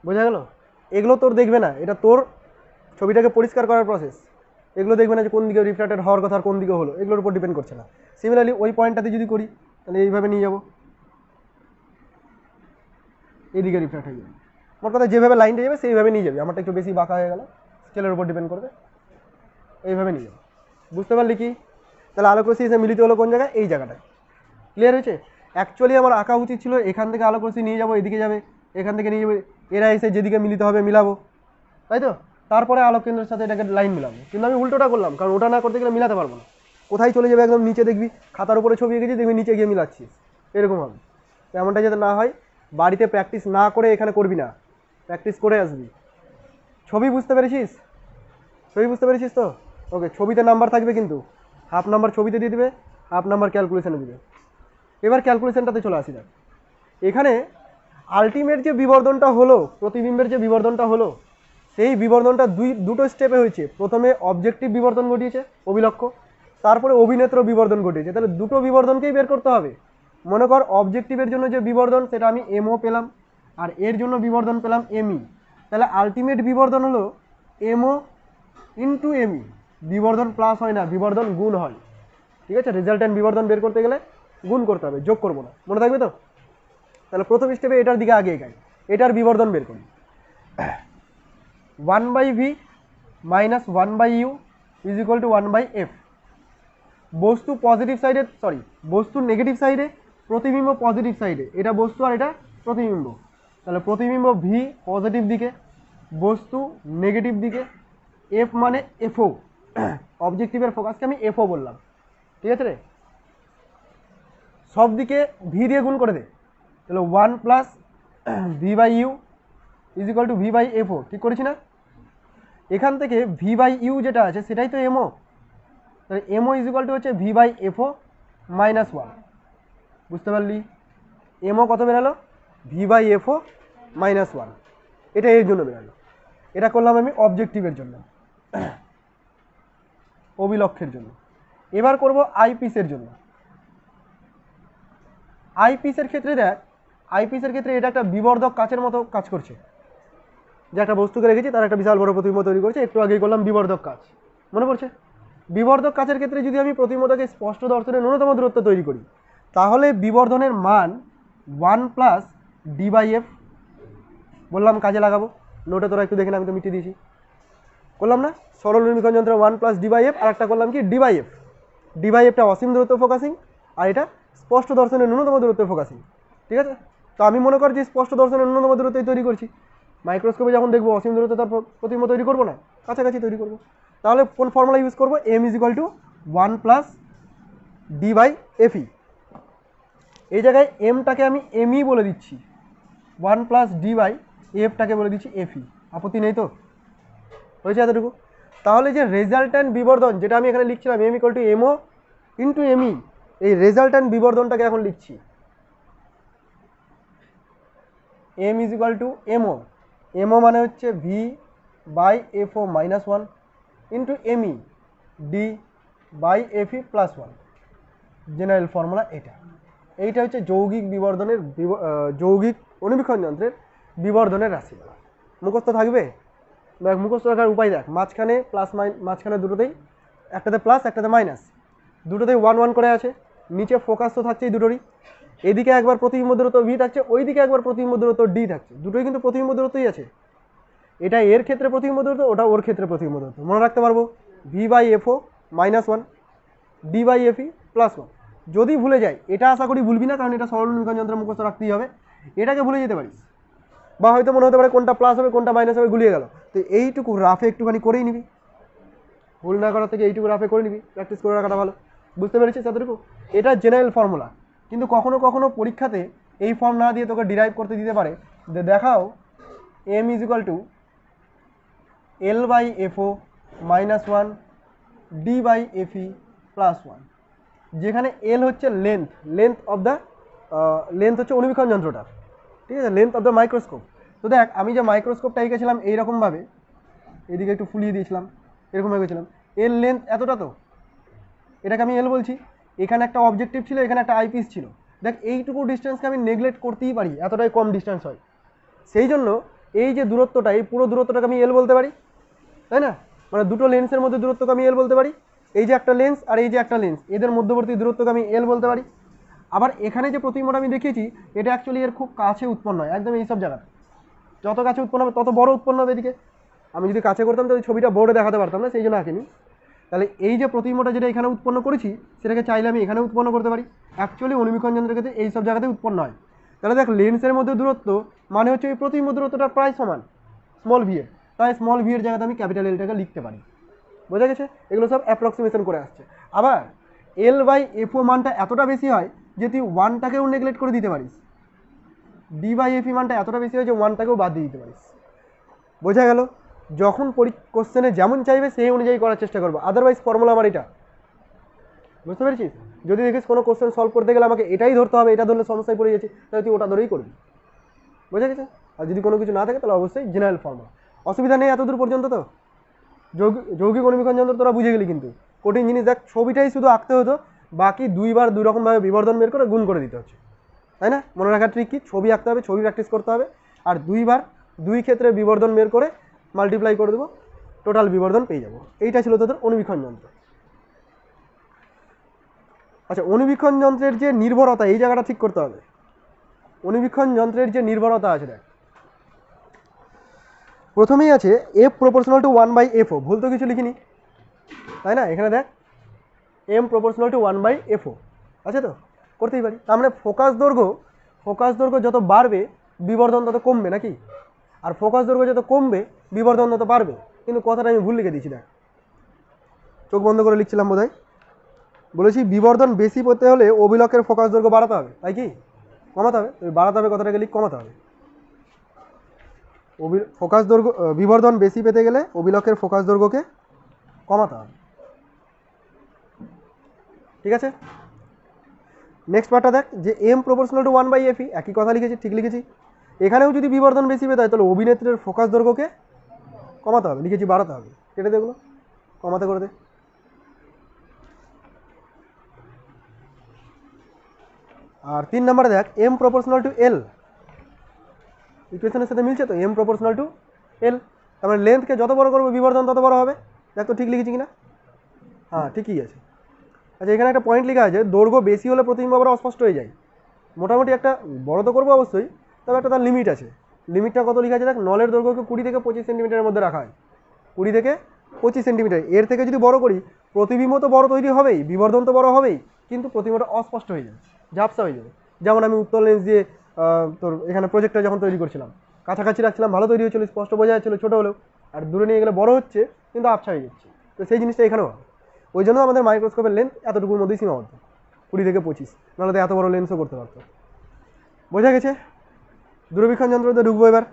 বোঝা গেল? এগুলো তোর দেখবে না, এটা তোর ছবিটাকে পরিষ্কার করার প্রসেস। এগুলো দেখবে না যে কোন দিকে রিফ্র্যাক্টেড হওয়ার কথা আর কোন দিকে হলো, এগুলোর উপর ডিপেন্ড করছে না। সিমিলারলি ওই পয়েন্টটাতে যদি করি তাহলে এইভাবে নিয়ে যাবো, এইদিকে রিফ্র্যাক্ট হয়ে যাবে। মোট কথা যেভাবে লাইনটা যাবে সেইভাবে নিয়ে যাবে। আমারটা একটু বেশি বাঁকা হয়ে গেল, স্কেলের উপর ডিপেন্ড করবে, এইভাবে নিয়ে যাবে। বুঝতে পারলি কি? তাহলে আলোক রশ্মি এসে মিলিত হলো কোন জায়গায়, এই জায়গাটায়। ক্লিয়ার হয়েছে? অ্যাকচুয়ালি আমার আঁকা উচিত ছিল এখান থেকে আলোক রশ্মি নিয়ে যাবো, এদিকে যাবে, এখান থেকে নিয়ে যাবে, এরা এসে যেদিকে মিলিত হবে মিলাবো, তাই তো? তারপরে আলোক কেন্দ্রের সাথে এটাকে লাইন মিলাবো। কিন্তু আমি উল্টোটা করলাম, কারণ ওটা না করতে গেলে মিলাতে পারবো না। কোথায় চলে যাবে, একদম নিচে দেখবি, খাতার উপরে ছবি এঁকেছি, দেখবি নিচে গিয়ে মিলাচ্ছিস, এরকম হবে। তো এমনটা যাতে না হয়, বাড়িতে প্র্যাকটিস না করে এখানে করবি না, প্র্যাকটিস করে আসবি। ছবি বুঝতে পেরেছিস? ছবি বুঝতে পেরেছিস তো? ওকে, ছবিতে নাম্বার থাকবে কিন্তু হাফ নাম্বার ছবিতে দিয়ে দিবে, হাফ নাম্বার ক্যালকুলেশনে দিবে। এবার ক্যালকুলেশনটাতে চলে আসি। দেখ এখানে আলটিমেট যে বিবর্ধনটা হলো, প্রতিবিম্বের যে বিবর্ধনটা হলো, সেই বিবর্ধনটা দুটো স্টেপে হয়েছে। প্রথমে অবজেক্টিভ বিবর্ধন ঘটিয়েছে অভিলক্ষ, তারপরে অভিনেত্র বিবর্ধন ঘটিয়েছে। তাহলে দুটো বিবর্ধনকেই বের করতে হবে। মনে কর অবজেক্টিভের জন্য যে বিবর্ধন সেটা আমি এমও পেলাম, আর এর জন্য বিবর্ধন পেলাম এমই। তাহলে আলটিমেট বিবর্ধন হলো এমও ইন্টু এমই। বিবর্ধন প্লাস হয় না, বিবর্ধন গুণ হয়, ঠিক আছে? রেজাল্টেন্ট বিবর্ধন বের করতে গেলে গুণ করতে হবে, যোগ করবো না, মনে থাকবে তো? তাহলে প্রথম স্টেপে এটার দিকে আগে এগাই, এটার বিবর্ধন বের করি। 1/v minus 1/u is equal two 1/f। বস্তু পজিটিভ সাইডে, সরি বস্তু নেগেটিভ সাইডে, প্রতিবিম্ব পজিটিভ সাইডে। এটা বস্তু আর এটা প্রতিবিম্ব। তাহলে প্রতিবিম্ব ভি পজিটিভ দিকে, বস্তু নেগেটিভ দিকে। এফ মানে এফও, অবজেক্টিভের ফোকাসকে আমি এফও বললাম, ঠিক আছে রে? সব দিকে ভি দিয়ে গুণ করে দে, তাহলে 1 plus v/u is equal two v/fo। ঠিক করেছি না? এখান থেকে v/u যেটা আছে সেটাই তো এমও, তাহলে এমও ইজ ইকুয়াল টু হচ্ছে v/fo মাইনাস 1। বুঝতে পারলি? এমও কত বেরালো? v/fo minus 1। এটা এর জন্য বেরালো। এটা করলাম আমি অবজেক্টিভের জন্য, অভিলক্ষের জন্য। এবার করব আইপিসের জন্য। আইপিসের ক্ষেত্রে দেখ, আইপিসের ক্ষেত্রে এটা একটা বিবর্ধক কাচের মতো কাজ করছে। যে একটা বস্তুকে রেখেছি, তার একটা বিশাল বড় প্রতিবিম্ব তৈরি করছে। একটু আগেই করলাম বিবর্ধক কাচ, মনে পড়ছে? বিবর্ধক কাচের ক্ষেত্রে যদি আমি প্রতিবিম্বটাকে স্পষ্ট দর্শনের ন্যূনতম দূরত্ব তৈরি করি, তাহলে বিবর্ধনের মান 1 প্লাস d/f বললাম, কাজে লাগাবো। নোটে তোরা একটু দেখে না, আমি তো মিটিয়ে দিয়েছি, করলাম না? সরল নির্মিখন যন্ত্র 1 প্লাস d/f, আর একটা করলাম কি d/f। d/fটা অসীম দূরত্ব ফোকাসিং, আর এটা স্পষ্ট দর্শনের ন্যূনতম দূরত্ব ফোকাসিং, ঠিক আছে? তো আমি মনে করি যে স্পষ্ট দর্শনের ন্যূনতম দূরত্বই তৈরি করছি। মাইক্রোস্কোপে যখন দেখবো অসীম দূরত্ব তার প্রতিবিম্ব তৈরি করবো না, কাছাকাছি তৈরি করবো। তাহলে কোন ফর্মুলা ইউজ করবো? M is equal to 1 plus D by FE. এই জায়গায় এমটাকে আমি এমই বলে দিচ্ছি, 1 প্লাস ডি বাই এফটাকে বলে দিচ্ছি এফই। আপত্তি নেই তো? হয়েছে এতটুকু? তাহলে যে রেজাল্ট্যান্ট বিবর্ধন যেটা আমি এখানে লিখছিলাম M equal to M O into M E, এই রেজাল্ট্যান্ট বিবর্ধনটাকে এখন লিখছি M is equal to M O. M O মানে হচ্ছে V by F O minus 1 into M E D by F E plus 1। General formula এটা। এইটা হচ্ছে যৌগিক বিবর্ধনের যৌগিক অনুবীক্ষণ যন্ত্রের বিবর্ধনের রাশিমালা। মুখস্থ থাকবে? দেখ মুখস্থ রাখার উপায় দেখ, মাঝখানে প্লাস মাঝখানে দুটোতেই একটাতে প্লাস একটাতে মাইনাস, দুটোতেই 1 1 করে আছে। নিচে ফোকাস তো থাকছে এই দুটোরই, এদিকে একবার প্রতিবিম্ব দূরত্ব ভি থাকছে, ওইদিকে একবার প্রতিবিম্ব দূরত্ব ডি থাকছে, দুটোই কিন্তু প্রতিবিম্ব দূরত্বই আছে। এটা এর ক্ষেত্রে প্রতিবিম্ব দূরত্ব, ওটা ওর ক্ষেত্রে প্রতিবিম্ব দূরত্ব। মনে রাখতে পারবো V by F O minus 1 D by F E plus 1। যদি ভুলে যাই, এটা আশা করি ভুলবি না, কারণ এটা সরল অনুবীক্ষণ যন্ত্রে মুখস্থ রাখতেই হবে, এটাকে ভুলে যেতে পারিস, বা হয়তো মনে হতে পারে কোনটা প্লাস হবে কোনটা মাইনাস হবে, গুলিয়ে গেল। তো এইটুকু রাফে একটুখানি করেই নিবি, ভুল না করার থেকে এইটুকু রাফে করে নিবি, প্র্যাকটিস করে রাখাটা ভালো। বুঝতে পেরেছিস এতটুকু? এটা জেনারেল ফর্মুলা, কিন্তু কখনো কখনো পরীক্ষাতে এই ফর্ম না দিয়ে তোকে ডিরাইভ করতে দিতে পারে। দেখাও M is equal to L by F O minus 1 D by F E plus 1, যেখানে এল হচ্ছে লেন্থ অফ দ্য লেন্থ হচ্ছে অনুবীক্ষণ যন্ত্রটার, ঠিক আছে, লেন্থ অফ দ্য মাইক্রোস্কোপ। তো দেখ আমি যে মাইক্রোস্কোপটা এঁকেছিলাম এইরকমভাবে, এদিকে একটু ফুলিয়ে দিয়েছিলাম, এরকম এঁকেছিলাম, এর লেন্থ এতটা, তো এটাকে আমি এল বলছি। এখানে একটা অবজেক্টিভ ছিল, এখানে একটা আইপিস ছিল। দেখ এইটুকু ডিস্টেন্সকে আমি নেগলেক্ট করতেই পারি, এতটাই কম ডিস্টেন্স হয়। সেই জন্য এই যে দূরত্বটা, এই পুরো দূরত্বটাকে আমি এল বলতে পারি, তাই না? মানে দুটো লেন্সের মধ্যে দূরত্বকে আমি এল বলতে পারি। এই যে একটা লেন্স আর এই যে একটা লেন্স, এদের মধ্যবর্তী দূরত্বকে আমি এল বলতে পারি। আবার এখানে যে প্রতিবিম্বটা আমি দেখিয়েছি, এটা অ্যাকচুয়ালি এর খুব কাছে উৎপন্ন হয়, একদম এইসব জায়গায়। যত কাছে উৎপন্ন হবে তত বড় উৎপন্ন হবে এদিকে। আমি যদি কাছে করতাম তাহলে ছবিটা বোর্ডে দেখাতে পারতাম না, সেই জন্য আঁকিনি। তাহলে এই যে প্রতিবিম্বটা যেটা এখানে উৎপন্ন করেছি, সেটাকে চাইলে আমি এখানে উৎপন্ন করতে পারি। অ্যাকচুয়ালি অনুবীক্ষণ যন্ত্রের ক্ষেত্রে এইসব জায়গাতে উৎপন্ন হয়। তাহলে দেখ লেন্সের মধ্যে দূরত্ব মানে হচ্ছে এই প্রতিবিম্ব দূরত্বটা প্রায় সমান স্মল ভি এর, তাই স্মল ভি এর জায়গাতে আমি ক্যাপিটাল এলটাকে লিখতে পারি। বোঝা গেছে? এগুলো সব অ্যাপ্রক্সিমেশন করে আসছে। আবার এল বাই এফও মানটা এতটা বেশি হয় যে তুই 1টাকেও নেগলেক্ট করে দিতে পারিস, ডি বাই এফই মানটা এতটা বেশি হয় যে 1টাকেও বাদ দিয়ে দিতে পারিস। বোঝা গেল? যখন কোশ্চেনে যেমন চাইবে সেই অনুযায়ী করার চেষ্টা করবো, আদারওয়াইজ ফর্মুলা আমার এটা। বুঝতে পেরেছিস? যদি দেখিস কোনো কোশ্চেন সলভ করতে গেলে আমাকে এটাই ধরতে হবে, এটা ধরলে সমস্যায় পড়ে যাচ্ছি, তাহলে তুই ওটা ধরেই করবি। বোঝা গেছে? আর যদি কোনো কিছু না থাকে তাহলে অবশ্যই জেনারেল ফর্মুলা। অসুবিধা নেই এতদূর পর্যন্ত? তো যৌগিক অনুবীক্ষণ যন্ত্র তোরা বুঝে গেলি, কিন্তু কঠিন জিনিস দেখ, ছবিটাই শুধু আঁকতে হতো, বাকি দুইবার দুই রকমভাবে বিবর্ধন বের করে গুণ করে দিতে হচ্ছে, তাই না? মনে রাখার ট্রিক কি? ছবি আঁকতে হবে, ছবি প্র্যাকটিস করতে হবে, আর দুইবার দুই ক্ষেত্রে বিবর্ধন বের করে মাল্টিপ্লাই করে দেবো, টোটাল বিবর্ধন পেয়ে যাবো। এইটা ছিল তোদের অনুবীক্ষণ যন্ত্র। আচ্ছা, অনুবীক্ষণ যন্ত্রের যে নির্ভরতা, এই জায়গাটা ঠিক করতে হবে। অনুবীক্ষণ যন্ত্রের যে নির্ভরতা আছে, দেখ প্রথমেই আছে এফ প্রপোর্শনাল টু 1 বাই এফও। ভুল তো কিছু লিখিনি, তাই না? এখানে দেখ এম প্রপোর্শনাল টু 1 বাই এফও আছে, তো করতেই পারি। তার মানে ফোকাস দৈর্ঘ্য যত বাড়বে বিবর্ধন তত কমবে, নাকি? আর ফোকাস দৈর্ঘ্য যত কমবে বিবর্ধন তত বাড়বে। কিন্তু কথাটা আমি ভুল লিখে দিয়েছি, দেখ চোখ বন্ধ করে লিখছিলাম বোধহয়। বলেছি বিবর্ধন বেশি পেতে হলে অভিলকের ফোকাস দৈর্ঘ্য বাড়াতে হবে, তাই কি? কমাতে হবে? বাড়াতে হবে কথাটাকে লিখ, কমাতে হবে। ফোকাস দৈর্ঘ্য বিবর্ধন বেশি পেতে গেলে অভিলকের ফোকাস দৈর্ঘ্যকে কমাতে হবে, ঠিক আছে? নেক্সট পার্টটা দেখ, যে M proportional to 1 by FE, একই কথা লিখেছি, ঠিক লিখেছি। এখানেও যদি বিবর্ধন বেশি পেতে হয় তাহলে অভিনেত্রীর ফোকাস দৈর্ঘ্যকে কমাতে হবে, লিখেছি বাড়াতে হবে, কেটে দেখলো কমাতে করে দে। আর 3 নম্বরে দেখ এম প্রপোর্শনাল টু এল, ইকুয়েশনের সাথে মিলছে তো, এম প্রপোর্শনাল টু এল। তার মানে লেন্থকে যত বড় করবো বিবর্ধন তত বড় হবে। দেখ তো ঠিক লিখেছি কিনা? হ্যাঁ ঠিকই আছে। আচ্ছা, এখানে একটা পয়েন্ট লেখা আছে, দৈর্ঘ্য বেশি হলে প্রতিবিম্ব আবার অস্পষ্ট হয়ে যায়। মোটামুটি একটা বড় তো করবো অবশ্যই, তবে একটা তার লিমিট আছে। লিমিটটা কত লেখা আছে দেখ, নলের দৈর্ঘ্যকে 20 থেকে 25 সেন্টিমিটারের মধ্যে রাখা হয়, 20 থেকে 25 সেন্টিমিটার। এর থেকে যদি বড় করি প্রতিবিম্ব তো বড় তৈরি হবেই, বিবর্ধন তো বড় হবেই, কিন্তু প্রতিবিম্বটা অস্পষ্ট হয়ে যাবে, ঝাপসা হয়ে যাবে। যেমন আমি উত্তর লেন্স দিয়ে তোর এখানে প্রজেক্টটা যখন তৈরি করছিলাম, কাছাকাছি রাখছিলাম, ভালো তৈরি হচ্ছিল, স্পষ্ট বোঝা যাচ্ছিল ছোটো হলেও, আর দূরে নিয়ে গেলে বড় হচ্ছে কিন্তু আবছা হয়ে যাচ্ছে। তো সেই জিনিসটা এখানেও হয়। ওই জন্য আমাদের মাইক্রোস্কোপের লেন্থ এতটুকুর মধ্যেই সীমাবদ্ধ, 20 থেকে 25, নাহলে তো এত বড় লেন্সও করতে পারতো। বোঝা গেছে? দূরবীক্ষণ যন্ত্রতে ঢুকবো এবার।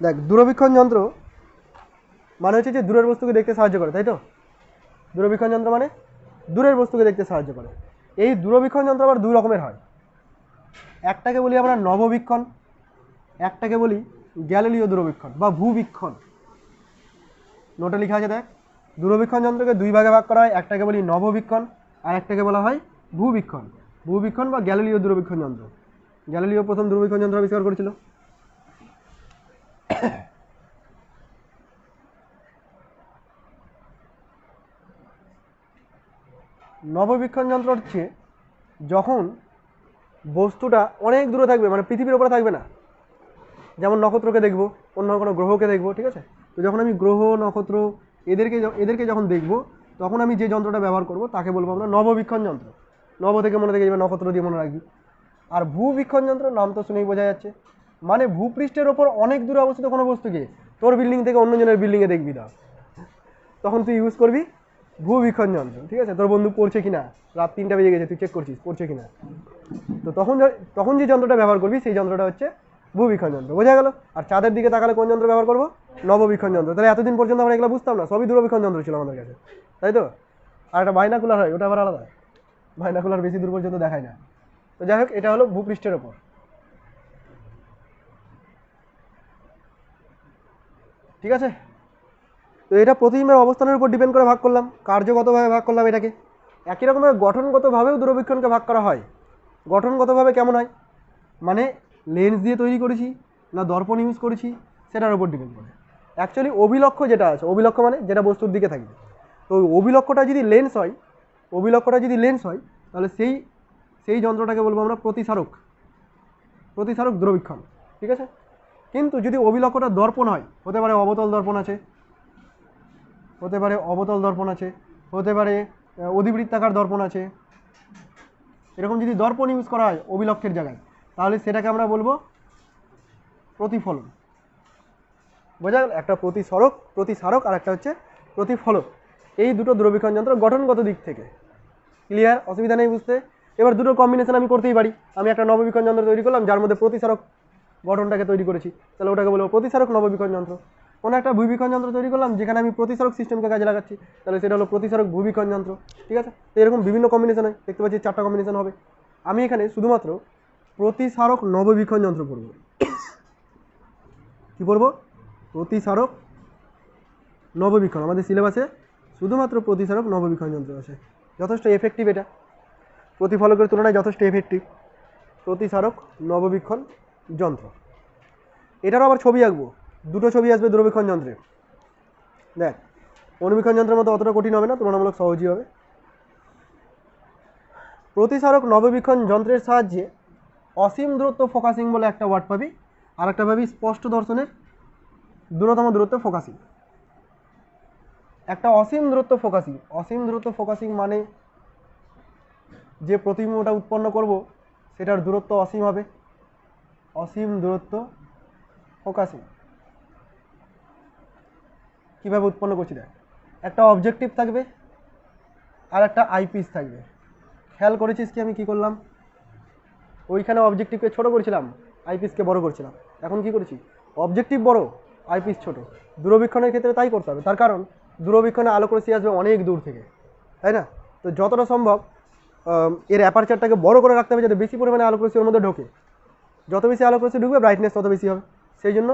দেখ, দূরবীক্ষণ যন্ত্র মানে হচ্ছে যে দূরের বস্তুকে দেখতে সাহায্য করে, তাই তো? দূরবীক্ষণ যন্ত্র মানে দূরের বস্তুকে দেখতে সাহায্য করে। এই দূরবীক্ষণ যন্ত্র আবার দুই রকমের হয়। একটাকে বলি আমরা নববীক্ষণ, একটাকে বলি গ্যালিলীয় দূরবীক্ষণ বা ভূবীক্ষণ। নোটে লেখা আছে দেখ, দূরবীক্ষণ যন্ত্রকে দুই ভাগে ভাগ করা হয়, একটাকে বলি নববীক্ষণ আর একটাকে বলা হয় ভূবীক্ষণ। ভূবীক্ষণ বা গ্যালিলীয় দূরবীক্ষণ যন্ত্র। গ্যালিলীয় প্রথম দূরবীক্ষণ যন্ত্র আবিষ্কার করেছিল। নববীক্ষণ যন্ত্র হচ্ছে যখন বস্তুটা অনেক দূরে থাকবে, মানে পৃথিবীর উপরে থাকবে না, যেমন নক্ষত্রকে দেখবো, অন্য কোনো গ্রহকে দেখবো, ঠিক আছে? তো যখন আমি গ্রহ নক্ষত্র এদেরকে যখন দেখবো, তখন আমি যে যন্ত্রটা ব্যবহার করব তাকে বলবো আমরা নববীক্ষণ যন্ত্র। নব থেকে মনে থেকে যাবে, নক্ষত্র দিয়ে মনে রাখবি। আর ভূবীক্ষণ যন্ত্র নাম তো শুনেই বোঝা যাচ্ছে, মানে ভূপৃষ্ঠের ওপর অনেক দূরে অবস্থিত কোনো বস্তুকে তোর বিল্ডিং থেকে অন্যজনের বিল্ডিংয়ে দেখবি না, তখন তুই ইউজ করবি ভূবীক্ষণ যন্ত্র, ঠিক আছে? তোর বন্ধু পড়ছে কিনা, রাত 3টা বেজে গেছে, তুই চেক করছিস পড়ছে কিনা, তো তখন যে যন্ত্রটা ব্যবহার করবি সেই যন্ত্রটা হচ্ছে ভূবীক্ষণ যন্ত্র। বোঝা গেল? আর চাঁদের দিকে তাকালে কোন যন্ত্র ব্যবহার করবো? নববীক্ষণ যন্ত্র। তাহলে এতদিন পর্যন্ত আমরা এগুলো বুঝতাম না, সবই দূরবীক্ষণ যন্ত্র ছিল আমাদের কাছে, তাই তো? আর একটা বাইনাকুলার হয়, ওটা আবার আলাদা। বাইনাকুলার বেশি দূর পর্যন্ত দেখায় না। তো যাই হোক, এটা হলো ভূপৃষ্ঠের ওপর। ঠিক আছে? তো এটা প্রতিবিম্বের অবস্থানের উপর ডিপেন্ড করে ভাগ করলাম, কার্যগতভাবে ভাগ করলাম এটাকে। একই রকমভাবে গঠনগতভাবেও দূরবীক্ষণকে ভাগ করা হয়। গঠনগতভাবে কেমন হয়, মানে লেন্স দিয়ে তৈরি করেছি না দর্পণ ইউজ করেছি সেটার উপর ডিপেন্ড করে। অ্যাকচুয়ালি অভিলক্ষ যেটা আছে, অভিলক্ষ মানে যেটা বস্তুর দিকে থাকবে, তো অভিলক্ষটা যদি লেন্স হয়, তাহলে সেই যন্ত্রটাকে বলবো আমরা প্রতিসারক দূরবীক্ষণ। ঠিক আছে? কিন্তু যদি অভিলক্ষটা দর্পণ হয়, হতে পারে অবতল দর্পণ আছে, হতে পারে অধিবৃত্তাকার দর্পণ আছে, এরকম যদি দর্পণ ইউজ করা হয় অভিলক্ষের জায়গায়, তাহলে সেটাকে আমরা বলবো প্রতিফলন। বোঝা গেল? একটা প্রতিসারক আর একটা হচ্ছে প্রতিফলক। এই দুটো দূরবীক্ষণ যন্ত্র গঠনগত দিক থেকে ক্লিয়ার, অসুবিধা নেই বুঝতে। এবার দুটো কম্বিনেশন আমি করতেই পারি। আমি একটা নববীক্ষণ যন্ত্র তৈরি করলাম যার মধ্যে প্রতিসারক গঠনটাকে তৈরি করেছি, তাহলে ওটাকে বলবো প্রতিসারক নববীক্ষণ যন্ত্র। কোনো একটা ভূবীক্ষণ যন্ত্র তৈরি করলাম যেখানে আমি প্রতিসারক সিস্টেমকে কাজে লাগাচ্ছি, তাহলে সেটা হলো প্রতিসারক ভূবীক্ষণ যন্ত্র। ঠিক আছে? তো এরকম বিভিন্ন কম্বিনেশন হয়, দেখতে পাচ্ছি 4টা কম্বিনেশন হবে। আমি এখানে শুধুমাত্র প্রতিসারক নববীক্ষণ যন্ত্র পড়ব। কি পড়বো? প্রতিসারক নববীক্ষণ। আমাদের সিলেবাসে শুধুমাত্র প্রতিসারক নববীক্ষণ যন্ত্র আছে। যথেষ্ট এফেক্টিভ, এটা প্রতিফলকের তুলনায় যথেষ্ট এফেক্টিভ প্রতিসারক নববীক্ষণ যন্ত্র। এটারও আবার ছবি আঁকবো, দুটো ছবি আসবে দূরবীক্ষণ যন্ত্রে। দেখ, অনুবীক্ষণ যন্ত্রের মতো অতটা কঠিন হবে না, তুলনামূলক সহজই হবে। প্রতিসারক নববীক্ষণ যন্ত্রের সাহায্যে অসীম দূরত্ব ফোকাসিং বলে একটা ওয়ার্ড পাবি, আর একটা পাবি স্পষ্ট দর্শনের দূরতম দূরত্ব ফোকাসিং। একটা অসীম দূরত্ব ফোকাসিং মানে যে প্রতিবিম্বটা উৎপন্ন করব সেটার দূরত্ব অসীম হবে। অসীম দূরত্ব ফোকাসিং কীভাবে উৎপন্ন করছি দেখ, একটা অবজেক্টিভ থাকবে আর একটা আইপিস থাকবে। খেয়াল করেছিস কি আমি কি করলাম? ওইখানে অবজেক্টিভকে ছোট করেছিলাম, আইপিসকে বড় করছিলাম। এখন কি করেছি? অবজেক্টিভ বড়, আইপিস ছোট। দূরবীক্ষণের ক্ষেত্রে তাই করতে হবে, তার কারণ দূরবীক্ষণে আলোক রশ্মি আসবে অনেক দূর থেকে, তাই না? তো যতটা সম্ভব এর অ্যাপারচারটাকে বড় করে রাখতে হবে যাতে বেশি পরিমাণে আলোক রশ্মি ওর মধ্যে ঢোকে। যত বেশি আলোক রশ্মি ঢুকবে ব্রাইটনেস তত বেশি হবে। সেই জন্য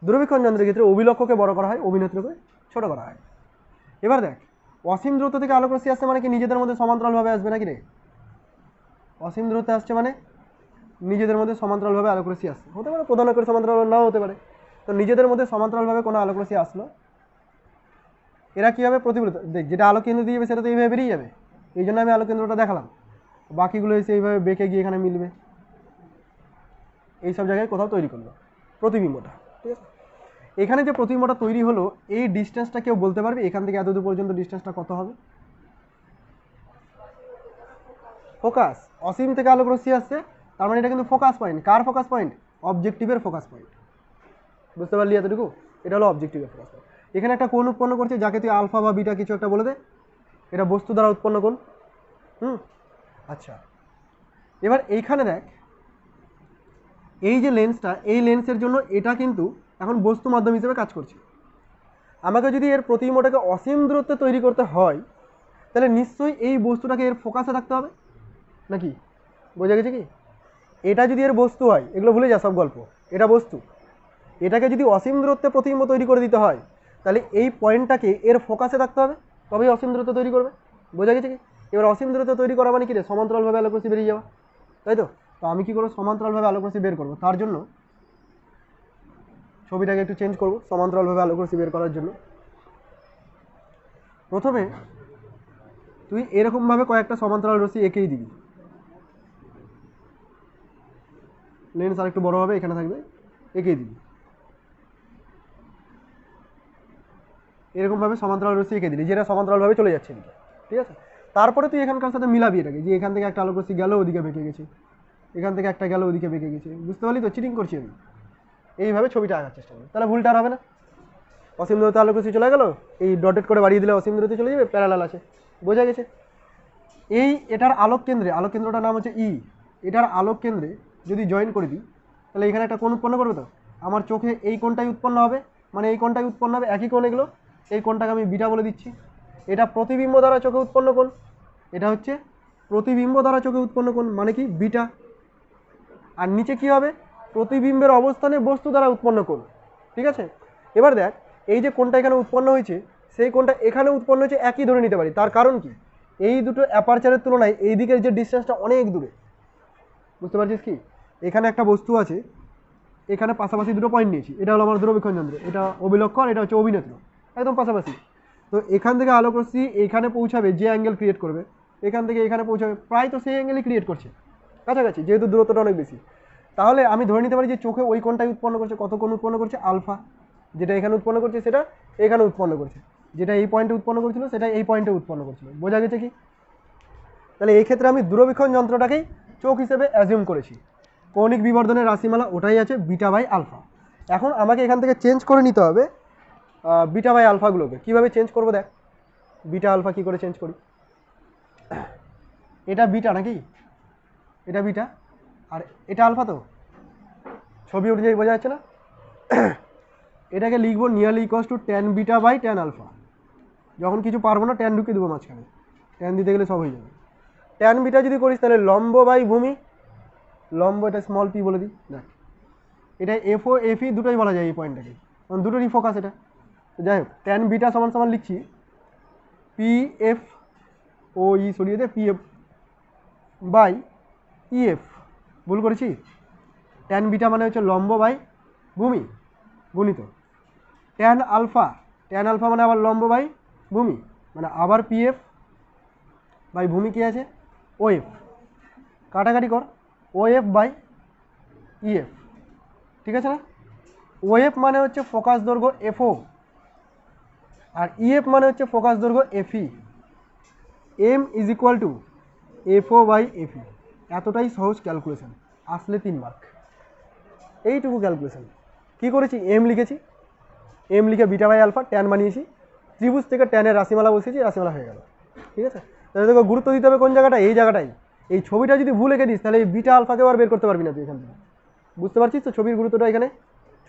দূরবীক্ষণ যন্ত্রের ক্ষেত্রে অভিলক্ষকে বড় করা হয়, অভিনেত্রকে ছোট করা হয়। এবার দেখ, অসীম দূরত্ব থেকে আলোক রশ্মি আসছে মানে কি নিজেদের মধ্যে সমান্তরালভাবে আসবে নাকি রে? অসীম দূরত্বে আসছে মানে নিজেদের মধ্যে সমান্তরালভাবে আলোক রশ্মি আসছে। হতে পারে প্রধান করে সমান্তরাল নাও হতে পারে। তো নিজেদের মধ্যে সমান্তরালভাবে কোনো আলোক রশ্মি আসলো, এরা কীভাবে প্রতিফলিত, দেখ যেটা আলোক কেন্দ্র দিয়ে যাবে সেটা তো এইভাবে বেরিয়ে যাবে, এই জন্য আমি আলোক কেন্দ্রটা দেখালাম। বাকিগুলো এসে এইভাবে বেঁকে গিয়ে এখানে মিলবে, এইসব জায়গায় কোথাও তৈরি করলো প্রতিবিম্বটা। ঠিক আছে? এখানে যে প্রতিবিম্বটা তৈরি হলো, এই ডিস্টেন্সটা কেউ বলতে পারবে এখান থেকে এত দূর পর্যন্ত ডিস্টেন্সটা কত হবে? ফোকাস। অসীম থেকে আলোক রশ্মি আসছে, তার মানে এটা কিন্তু ফোকাস পয়েন্ট। কার ফোকাস পয়েন্ট? অবজেক্টিভের ফোকাস পয়েন্ট। বুঝতে পারলি এতটুকু? এটা হলো অবজেক্টিভ ফোকাস। এখানে একটা কোণ উৎপন্ন করছে যাকে তুই আলফা বা বিটা কিছু একটা বলে দে, এটা বস্তু দ্বারা উৎপন্ন কোণ। আচ্ছা, এবার এইখানে দেখ, এই যে লেন্সটা, এই লেন্সের জন্য এটা কিন্তু এখন বস্তু মাধ্যম হিসেবে কাজ করছে। আমাকে যদি এর প্রতিবিম্বটাকে অসীম দূরত্বে তৈরি করতে হয়, তাহলে নিশ্চয়ই এই বস্তুটাকে এর ফোকাসে রাখতে হবে নাকি? বোঝা গেছে কি? এটা যদি এর বস্তু হয়, এগুলো ভুলে যা সব গল্প, এটা বস্তু, এটাকে যদি অসীম দূরত্বে প্রতিবিম্ব তৈরি করে দিতে হয়, তাহলে এই পয়েন্টটাকে এর ফোকাসে রাখতে হবে, তবেই অসীম দূরত্ব তৈরি করবে। বোঝা গেছে কি? এবার অসীম দূরত্ব তৈরি করা মানে কি রে? সমান্তরালভাবে আলোক রশ্মি বেরিয়ে যাওয়া, তাই তো? তো আমি কি করবো? সমান্তরালভাবে আলোক রশ্মি বের করবো। তার জন্য ছবিটাকে একটু চেঞ্জ করবো সমান্তরালভাবে আলোক রশ্মি বের করার জন্য। প্রথমে তুই এরকমভাবে কয়েকটা সমান্তরাল রশ্মি এঁকেই দিবি। লেন্স আর একটু বড় হবে, এখানে থাকবে, এঁকেই দিবি। এরকমভাবে সমান্তরাল রশ্মি এঁকে দিলি, যেটা সমান্তরালভাবে চলে যাচ্ছে এদিকে, ঠিক আছে? তারপরে তুই এখানকার সাথে মিলাবি এটাকে, যে এখান থেকে একটা আলোক রশ্মি গেল ওদিকে বেঁকে গেছে, এখান থেকে একটা গেল ওদিকে বেঁকে গেছে। বুঝতে পারলি তো? চিটিং করছি আমি। এইভাবে ছবিটা আঁকার চেষ্টা করি, তাহলে ভুলটা আর হবে না। অসীম দূরত্বে আলোক রশ্মি চলে গেল, এই ডটেড করে বাড়িয়ে দিলে অসীম দূরত্বে চলে যাবে, প্যারালাল আছে। বোঝা গেছে? এটার আলোক কেন্দ্রে, আলোক কেন্দ্রটার নাম হচ্ছে ই, এটার আলোক কেন্দ্রে যদি জয়েন করে দিই, তাহলে এখানে একটা কোণ উৎপন্ন করবে। তো আমার চোখে এই কোণটাই উৎপন্ন হবে, মানে এই কোণটাই উৎপন্ন হবে, একই কোণ এগুলো। এই কোণটাকে আমি বিটা বলে দিচ্ছি। এটা প্রতিবিম্ব দ্বারা চোখে উৎপন্ন কোণ, এটা হচ্ছে প্রতিবিম্ব দ্বারা চোখে উৎপন্ন কোণ, মানে কি? বিটা। আর নিচে কি হবে? প্রতিবিম্বের অবস্থানে বস্তু দ্বারা উৎপন্ন কোণ, ঠিক আছে? এবার দেখ, এই যে কোণটা এখানে উৎপন্ন হয়েছে, সেই কোণটা এখানে উৎপন্ন হয়েছে, একই ধরে নিতে পারি। তার কারণ কি? এই দুটো অ্যাপারচারের তুলনায় এই দিকের যে ডিস্টেন্সটা অনেক দূরে। বুঝতে পারছিস কি? এখানে একটা বস্তু আছে, এখানে পাশাপাশি দুটো পয়েন্ট নিয়েছি, এটা হলো আমার দূরবীক্ষণ যন্ত্র, এটা অবিলক্ষ্য আর এটা হচ্ছে অবিনেত্র, একদম পাশাপাশি। তো এখান থেকে আলোক রশ্মি এখানে পৌঁছাবে, যে অ্যাঙ্গেল ক্রিয়েট করবে, এখান থেকে এখানে পৌঁছাবে, প্রায় তো সেই অ্যাঙ্গেলই ক্রিয়েট করছে, কাছাকাছি, যেহেতু দূরত্বটা অনেক বেশি। তাহলে আমি ধরে নিতে পারি যে চোখে ওই কোণটাই উৎপন্ন করছে। কত কোণ উৎপন্ন করছে? আলফা। যেটা এখানে উৎপন্ন করছে সেটা এখানে উৎপন্ন করছে, যেটা এই পয়েন্টে উৎপন্ন করছিল সেটা এই পয়েন্টে উৎপন্ন করছিল। বোঝা গেছে কি? তাহলে এই ক্ষেত্রে আমি দূরবীক্ষণ যন্ত্রটাকেই চোখ হিসেবে অ্যাজিউম করেছি। কৌণিক বিবর্ধনের রাশিমালা ওটাই আছে বিটা বাই আলফা। এখন আমাকে এখান থেকে চেঞ্জ করে নিতে হবে বিটা বাই আলফাগুলোকে। কীভাবে চেঞ্জ করবো দেখ, বিটা আলফা কী করে চেঞ্জ করি। এটা বিটা নাকি? এটা বিটা আর এটা আলফা। তো ছবি উঠে যাই, বোঝা যাচ্ছে না? এটাকে লিখবো nearly equals to tan beta by tan alpha. যখন কিছু পারবো না, ট্যান ঢুকে দেবো মাঝখানে, ট্যান দিতে গেলে সব হয়ে যাবে। ট্যান বিটা যদি করিস তাহলে লম্ব বাই ভূমি, লম্ব এটা স্মল পি বলে দিই। দেখ, এটা এফ ও এফ ই দুটোই বলা যায় এই পয়েন্টটাকে, কারণ দুটোরই ফোকাস এটা। যাই হোক, ট্যান বিটা সমান সমান লিখছি পি এফ ও ই সরিয়ে দে, P F by E F. ভুল করেছি? ট্যান বিটা মানে হচ্ছে লম্ব বাই ভূমি গুণিত ট্যান আলফা। ট্যান আলফা মানে আবার লম্ব বাই ভূমি, মানে আবার পি এফ বাই ভূমি কি আছে? ও এফ। কাটাকাটি কর, ও এফ বাই ই এফ, ঠিক আছে না? ও এফ মানে হচ্ছে ফোকাস দৈর্ঘ্য এফও, আর ই এফ মানে হচ্ছে ফোকাস দৈর্ঘ্য F E. M is equal to F O by F E. এতটাই সহজ ক্যালকুলেশন, আসলে 3 মার্ক। এইটুকু ক্যালকুলেশন কী করেছি? এম লিখেছি, এম লিখে বিটা বাই আলফা ট্যান বানিয়েছি, ত্রিভুজ থেকে ট্যানের রাশিমালা বসিয়েছি, রাশিমালা হয়ে গেল, ঠিক আছে? তাহলে দেখো গুরুত্ব দিতে হবে কোন জায়গাটা? এই জায়গাটাই। এই ছবিটা যদি ভুল এঁকে দিস তাহলে এই বিটা আলফাকেও আর বের করতে পারবি না তুই এখান থেকে। বুঝতে পারছিস তো ছবির গুরুত্বটা? এখানে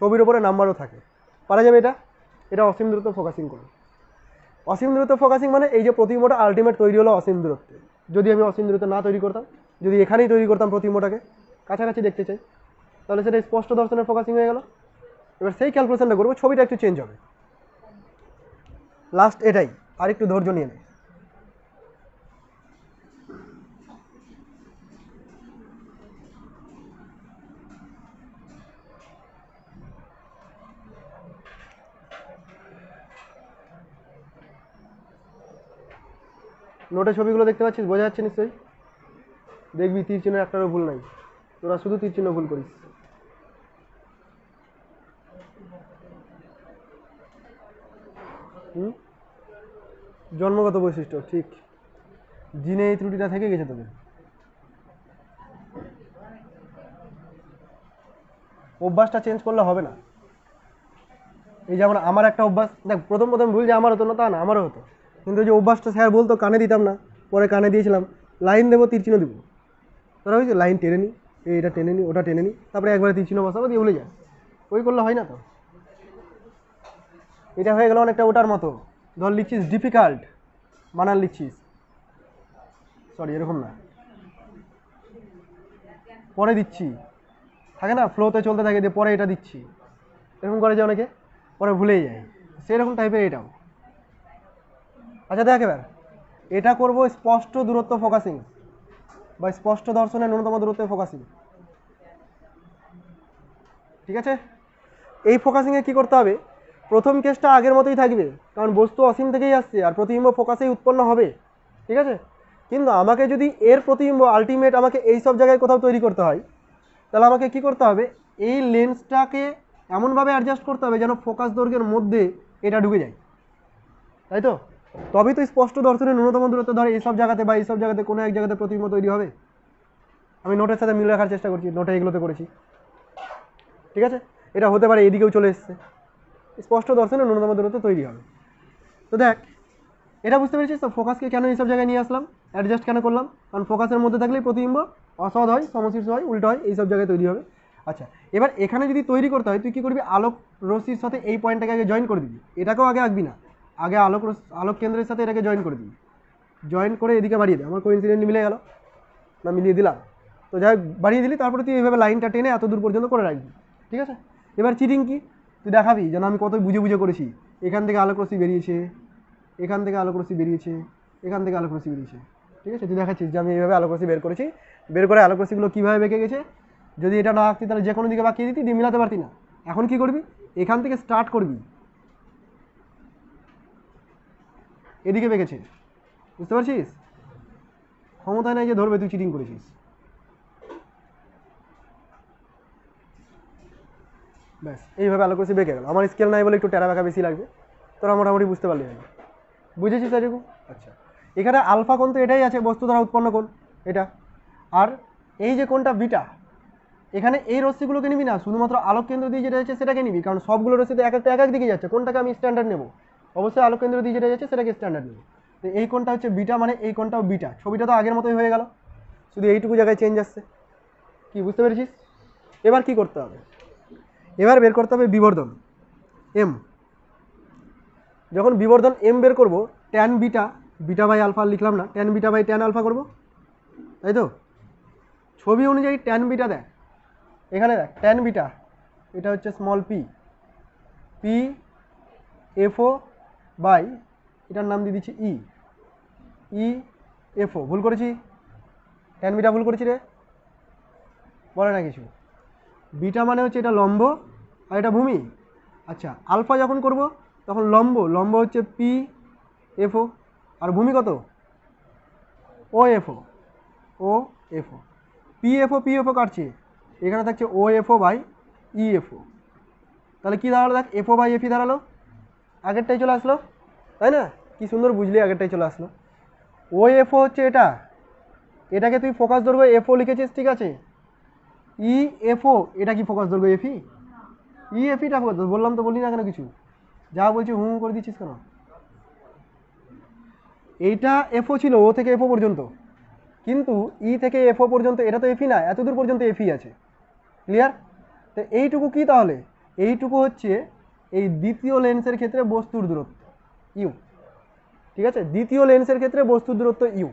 ছবির ওপরে নাম্বারও থাকে, পারা যাবে। এটা অসীম দূরত্ব ফোকাসিং করে। অসীম দূরত্ব ফোকাসিং মানে এই যে প্রতিবিম্বটা আলটিমেট তৈরি হলো অসীম দূরত্বে। যদি আমি অসীম দূরত্ব না তৈরি করতাম, যদি এখানেই তৈরি করতাম প্রতিবিম্বটাকে, কাছাকাছি দেখতে চাই, তাহলে সেটা স্পষ্ট দর্শনের ফোকাসিং হয়ে গেল। এবার সেই ক্যালকুলেশনটা করবো, ছবিটা একটু চেঞ্জ হবে। লাস্ট এটাই, আর একটু ধৈর্য নিয়ে নেই। নোটে ছবিগুলো দেখতে পাচ্ছিস? বোঝা যাচ্ছে নিশ্চয়ই? দেখবি তীর চিহ্ন একটারও ভুল নাই, তোরা শুধু তীর চিহ্ন ভুল করিস। জন্মগত বৈশিষ্ট্য, ঠিক। জিনে এই ত্রুটিটা থেকে গেছে তোদের। অভ্যাসটা চেঞ্জ করলে হবে না। এই যেমন আমার একটা অভ্যাস, দেখ প্রথম প্রথম ভুল যে আমার হতো না তা না, আমারও হতো, কিন্তু যে অভ্যাসটা স্যার বলতো কানে দিতাম না, পরে কানে দিয়েছিলাম, লাইন দেবো তীর চিহ্ন দেবো, তোরা হয়েছে লাইন টেনে নিই, এটা টেনে নিই ওটা টেনে নিই, তারপরে একবারে তীর চিহ্ন বসাবো দিয়ে ভুলে যায়, ওই করলে হয় না তো। এটা হয়ে গেল অনেকটা ওটার মতো, ধর লিখছিস ডিফিকাল্ট, বানান লিখছিস, সরি এরকম না, পরে দিচ্ছি, থাকে না ফ্লোতে চলতে থাকে দিয়ে পরে এটা দিচ্ছি, এরকম করে যে অনেকে পরে ভুলেই যায়, সেরকম টাইপের এটাও। আচ্ছা দেখ এবার এটা করব স্পষ্ট দূরত্ব ফোকাসিং বা স্পষ্ট দর্শনের ন্যূনতম দূরত্বে ফোকাসিং, ঠিক আছে। এই ফোকাসিংয়ে কি করতে হবে, প্রথম কেসটা আগের মতোই থাকবে, কারণ বস্তু অসীম থেকেই আসছে আর প্রতিবিম্ব ফোকাসেই উৎপন্ন হবে, ঠিক আছে। কিন্তু আমাকে যদি এর প্রতিবিম্ব আলটিমেট আমাকে এই সব জায়গায় কোথাও তৈরি করতে হয়, তাহলে আমাকে কি করতে হবে, এই লেন্সটাকে এমনভাবে অ্যাডজাস্ট করতে হবে যেন ফোকাস দৈর্ঘ্যের মধ্যে এটা ঢুকে যায়, তাই তো, তবেই তো স্পষ্ট দর্শনের ন্যূনতম দূরত্ব ধরে এইসব জায়গাতে বা এইসব জায়গাতে কোনো এক জায়গাতে প্রতিবিম্ব তৈরি হবে। আমি নোটের সাথে মিল রাখার চেষ্টা করছি, নোটে এগুলোতে করেছি, ঠিক আছে। এটা হতে পারে এদিকেও চলে এসছে, স্পষ্ট দর্শনের ন্যূনতম দূরত্ব তৈরি হবে। তো দেখ এটা বুঝতে পেরেছিস তো, ফোকাসকে কেন এইসব জায়গায় নিয়ে আসলাম, অ্যাডজাস্ট কেন করলাম, কারণ ফোকাসের মধ্যে থাকলেই প্রতিবিম্ব অসৎ হয়, সমশীর্ষ হয়, উল্টো হয়, এইসব জায়গায় তৈরি হবে। আচ্ছা এবার এখানে যদি তৈরি করতে হয় তুই কী করবি, আলোক রশ্মির সাথে এই পয়েন্টটাকে আগে জয়েন করে দিবি, এটাকেও আগে আঁকবি না, আগে আলোক কেন্দ্রের সাথে এটাকে জয়েন করে দিবি, জয়েন করে এদিকে বাড়িয়ে দে, আমার কোইন্সিডেন্টলি মিলে গেল না, মিলিয়ে দিলাম, তো যাই হোক বাড়িয়ে দিলি, তারপরে তুই এইভাবে লাইনটা টেনে এত দূর পর্যন্ত করে রাখবি, ঠিক আছে। এবার চিটিং কি, তুই দেখাবি যেন আমি কত বুঝে বুঝে করেছি, এখান থেকে আলোক রশ্মি বেরিয়েছে, এখান থেকে আলোক রশ্মি বেরিয়েছে, এখান থেকে আলোক রশ্মি বেরিয়েছে, ঠিক আছে, তুই দেখাচ্ছিস যে আমি এইভাবে আলোক রশ্মি বের করেছি, বের করে আলোক রশ্মিগুলো কীভাবে বেঁকে গেছে, যদি এটা না আঁকতি তাহলে যে কোনো দিকে বাঁকিয়ে দিতি, দিয়ে মিলাতে পারতি না। এখন কি করবি, এখান থেকে স্টার্ট করবি, এদিকে বেঁকেছে, বুঝতে পারছিস, ক্ষমতায় নাই যে ধরবে তুই চিটিং করেছিস। ব্যাস এইভাবে আলোক রশ্মি বেঁকে গেল, আমার স্কেল নাই বলে একটু টেরা বেঁকা বেশি লাগবে, তোরা মোটামুটি বুঝতে পারলি না, বুঝেছিস এরকম। আচ্ছা এখানে আলফা কোণ তো এটাই আছে, বস্তু দ্বারা উৎপন্ন কোণ এটা, আর এই যে কোণটা বিটা, এখানে এই রশ্মিগুলোকে নিবি না, শুধুমাত্র আলোক কেন্দ্র দিয়ে যেটা যাচ্ছে সেটাকে নিবি, কারণ সবগুলো রশ্মিতে এক একটা এক এক দিকে যাচ্ছে, কোনটাকে আমি স্ট্যান্ডার্ড নেব, অবশ্যই আলোক কেন্দ্র দিয়ে যেটা যাচ্ছে সেটাকে স্ট্যান্ডার্ড নেব। তো এই কোণটা হচ্ছে বিটা, মানে এই কোণটাও বিটা, ছবিটা তো আগের মতোই হয়ে গেল, শুধু এইটুকু জায়গায় চেঞ্জ আসছে, কি বুঝতে পেরেছিস। এবার কি করতে হবে, এবার বের করতে হবে বিবর্ধন এম, যখন বিবর্ধন এম বের করব, tan beta, beta by alpha লিখলাম না, tan beta by tan alpha করব, তাই তো, ছবি অনুযায়ী ট্যান বিটা দেখ, এখানে দেখ ট্যান বিটা এটা হচ্ছে স্মল পি, পি এফও বাই এটার নাম দিয়ে দিচ্ছি ই, ই এফও, ভুল করেছি, ট্যান বিটা ভুল করেছি রে, বলে না কিছু, বিটা মানে হচ্ছে এটা লম্ব আর এটা ভূমি। আচ্ছা আলফা যখন করব তখন লম্ব, লম্ব হচ্ছে পি এফও, আর ভূমি কত ও এফও, ও এফও, পি এফও কাটছে, এখানে থাকছে ও এফও বাই ই এফও, তাহলে কী দাঁড়ালো দেখ, এফও বাই এফই দাঁড়ালো, আগেরটাই চলে আসলো, তাই না, কি সুন্দর বুঝলি, আগেরটাই চলে আসলো। ও এফও হচ্ছে এটা, এটাকে তুই ফোকাস দৈর্ঘ্য এফও লিখেছিস, ঠিক আছে, ই এফও এটা কি ফোকাস দৈর্ঘ্য এফি, ই এফিটা ফোকাস, বললাম তো, বলি না কেন কিছু, যা বলছি হুম করে দিচ্ছিস কেন। এইটা এফও ছিল ও থেকে এফও পর্যন্ত, কিন্তু ই থেকে এফও পর্যন্ত এটা তো এফি না, এত দূর পর্যন্ত এফি আছে, ক্লিয়ার। তো এইটুকু কি তাহলে, এইটুকু হচ্ছে এই দ্বিতীয় লেন্সের ক্ষেত্রে বস্তুর দূরত্ব ইউ, ঠিক আছে, দ্বিতীয় লেন্সের ক্ষেত্রে বস্তুর দূরত্ব ইউ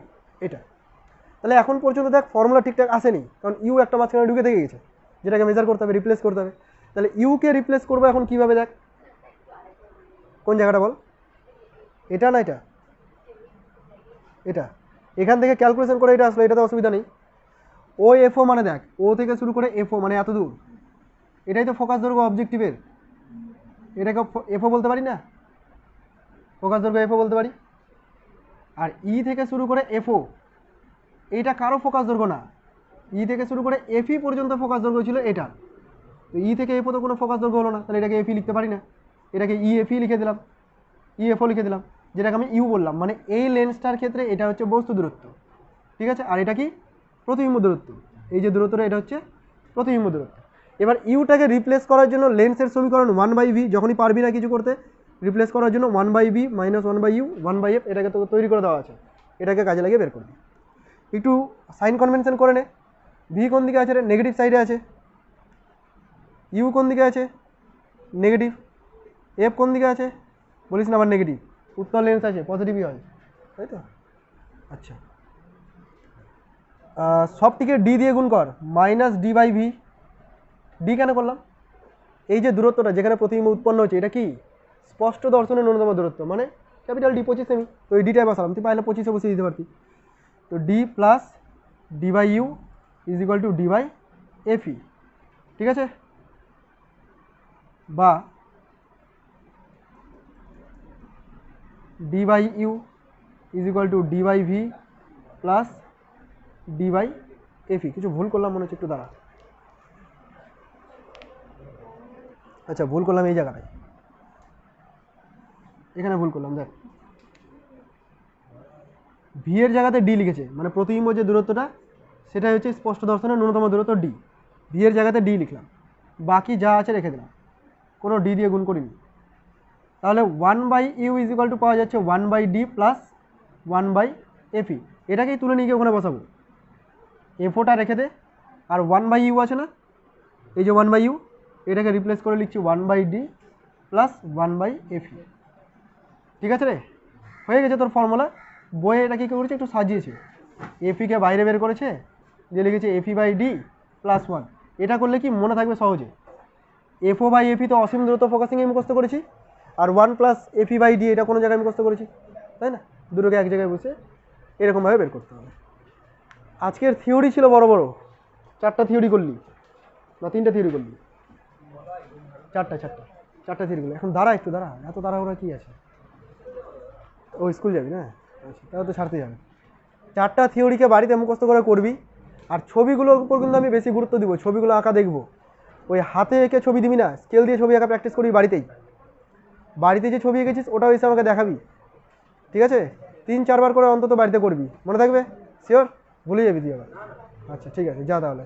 এটা। তাহলে এখন পর্যন্ত দেখ ফর্মুলা ঠিকঠাক আসেনি, কারণ ইউ একটা মাঝখানে ঢুকে থেকে গেছে, যেটাকে মেজার করতে হবে, রিপ্লেস করতে হবে। তাহলে ইউকে রিপ্লেস করবো এখন কীভাবে, দেখ কোন জায়গাটা বল, এটা না এটা, এটা এখান থেকে ক্যালকুলেশন করে এটা আসলো, এটাতে অসুবিধা নেই। ও এফও মানে দেখ ও থেকে শুরু করে এফও মানে এত দূর, এটাই তো ফোকাস দৈর্ঘ্য অবজেক্টিভের, এটাকে এফও বলতে পারি না, ফোকাস দৈর্ঘ্য এফও বলতে পারি। আর ই থেকে শুরু করে এফও এইটা কারো ফোকাস দৈর্ঘ্য না, ই থেকে শুরু করে এফই পর্যন্ত ফোকাস দৈর্ঘ্য ছিল এটা, তো ই থেকে এফও তো কোনো ফোকাস দৈর্ঘ্য হলো না, তাহলে এটাকে এফই লিখতে পারি না, এটাকে ই এফই লিখে দিলাম, ই এফও লিখে দিলাম, যেটাকে আমি ইউ বললাম, মানে এই লেন্সটার ক্ষেত্রে এটা হচ্ছে বস্তু দূরত্ব, ঠিক আছে, আর এটা কি প্রতিবিম্ব দূরত্ব, এই যে দূরত্বটা এটা হচ্ছে প্রতিবিম্ব দূরত্ব। এবার ইউটাকে রিপ্লেস করার জন্য লেন্সের সমীকরণ 1/v, যখনই পারবি না কিছু করতে রিপ্লেস করার জন্য 1/v মাইনাস 1/u 1/f এটাকে তো তৈরি করে দেওয়া আছে, এটাকে কাজে লাগিয়ে বের করবি। একটু সাইন কনভেনশন করে নে। ভি কোন দিকে আছে রে? নেগেটিভ সাইডে আছে। ইউ কোন দিকে আছে? নেগেটিভ। এফ কোন দিকে আছে? বলিস না আবার নেগেটিভ। উত্তর লেন্স আছে, পজিটিভই হয়, তাই তো? আচ্ছা, সবটিকে ডি দিয়ে গুণ কর, মাইনাস d/v। ডি কেন করলাম? এই যে দূরত্বটা যেখানে প্রতিবিম্ব উৎপন্ন হচ্ছে এটা কি স্পষ্ট দর্শনের ন্যূনতম দূরত্ব, মানে ক্যাপিটাল ডি 25 সেমি। তো এই ডিটাই বসালাম, তুই পাইলে 25 বসিয়ে দিতে পারতি। তো D plus d/u is equal two d/fe, ঠিক আছে? বা d/u is equal two d/v plus d/fe। কিছু ভুল করলাম মনে হচ্ছে, একটু দাঁড়া। আচ্ছা, ভুল করলাম এই জায়গাটায়, এখানে ভুল করলাম। দেখ, ভি এর জায়গাতে ডি লিখেছে, মানে প্রতিবিম্ব যে দূরত্বটা সেটাই হচ্ছে স্পষ্ট দর্শনের ন্যূনতম দূরত্ব ডি। ভি এর জায়গাতে ডি লিখলাম, বাকি যা আছে রেখে দিলাম, কোনো ডি দিয়ে গুণ করিনি। তাহলে 1/u ইজ ইকুয়াল টু পাওয়া যাচ্ছে 1/d প্লাস 1/fe। এটাকেই তুলে নিয়ে গিয়ে ওখানে বসাবো, এফওটা রেখে দে। আর 1/u আছে না, এই যে 1/u, এটাকে রিপ্লেস করে লিখছি 1/d প্লাস 1/fe। ঠিক আছে রে, হয়ে গেছে তোর ফর্মুলা। বইয়ে এটা কী করেছে, একটু সাজিয়েছে। এফিকে বাইরে বের করেছে, যে লিখেছে fe/d প্লাস 1। এটা করলে কি মনে থাকবে সহজে, FO/FE তো অসীম দূরত্ব ফোকাসিংয়ে মুখস্থ করেছি, আর 1 প্লাস FE/d এটা কোনো জায়গায় মুখস্থ করেছি, তাই না? দুটোকে এক জায়গায় বসে এরকমভাবে বের করতে হবে। আজকের থিওরি ছিল বড় বড়, 4টা থিওরি করলি না 3টে থিওরি করলি? 4টা থিওরি করলি। এখন দাঁড়া, একটু দাঁড়া, এত তাড়াহুড়া কি আছে? ও স্কুল যাবি না? আচ্ছা, তাহলে তো ছাড়তে যাবে। 4টা থিওরিকে বাড়িতে মুখস্থ করে করবি। আর ছবিগুলোর উপর কিন্তু আমি বেশি গুরুত্ব দিব, ছবিগুলো আঁকা দেখবো। ওই হাতে এঁকে ছবি দিবি না, স্কেল দিয়ে ছবি আঁকা প্র্যাকটিস করবি বাড়িতেই। বাড়িতে যে ছবি এঁকেছিস ওটাও এসে আমাকে দেখাবি, ঠিক আছে? 3-4 বার করে অন্তত বাড়িতে করবি, মনে থাকবে? শিওর? ভুলে যাবি তুই আবার। আচ্ছা, ঠিক আছে, যা তাহলে।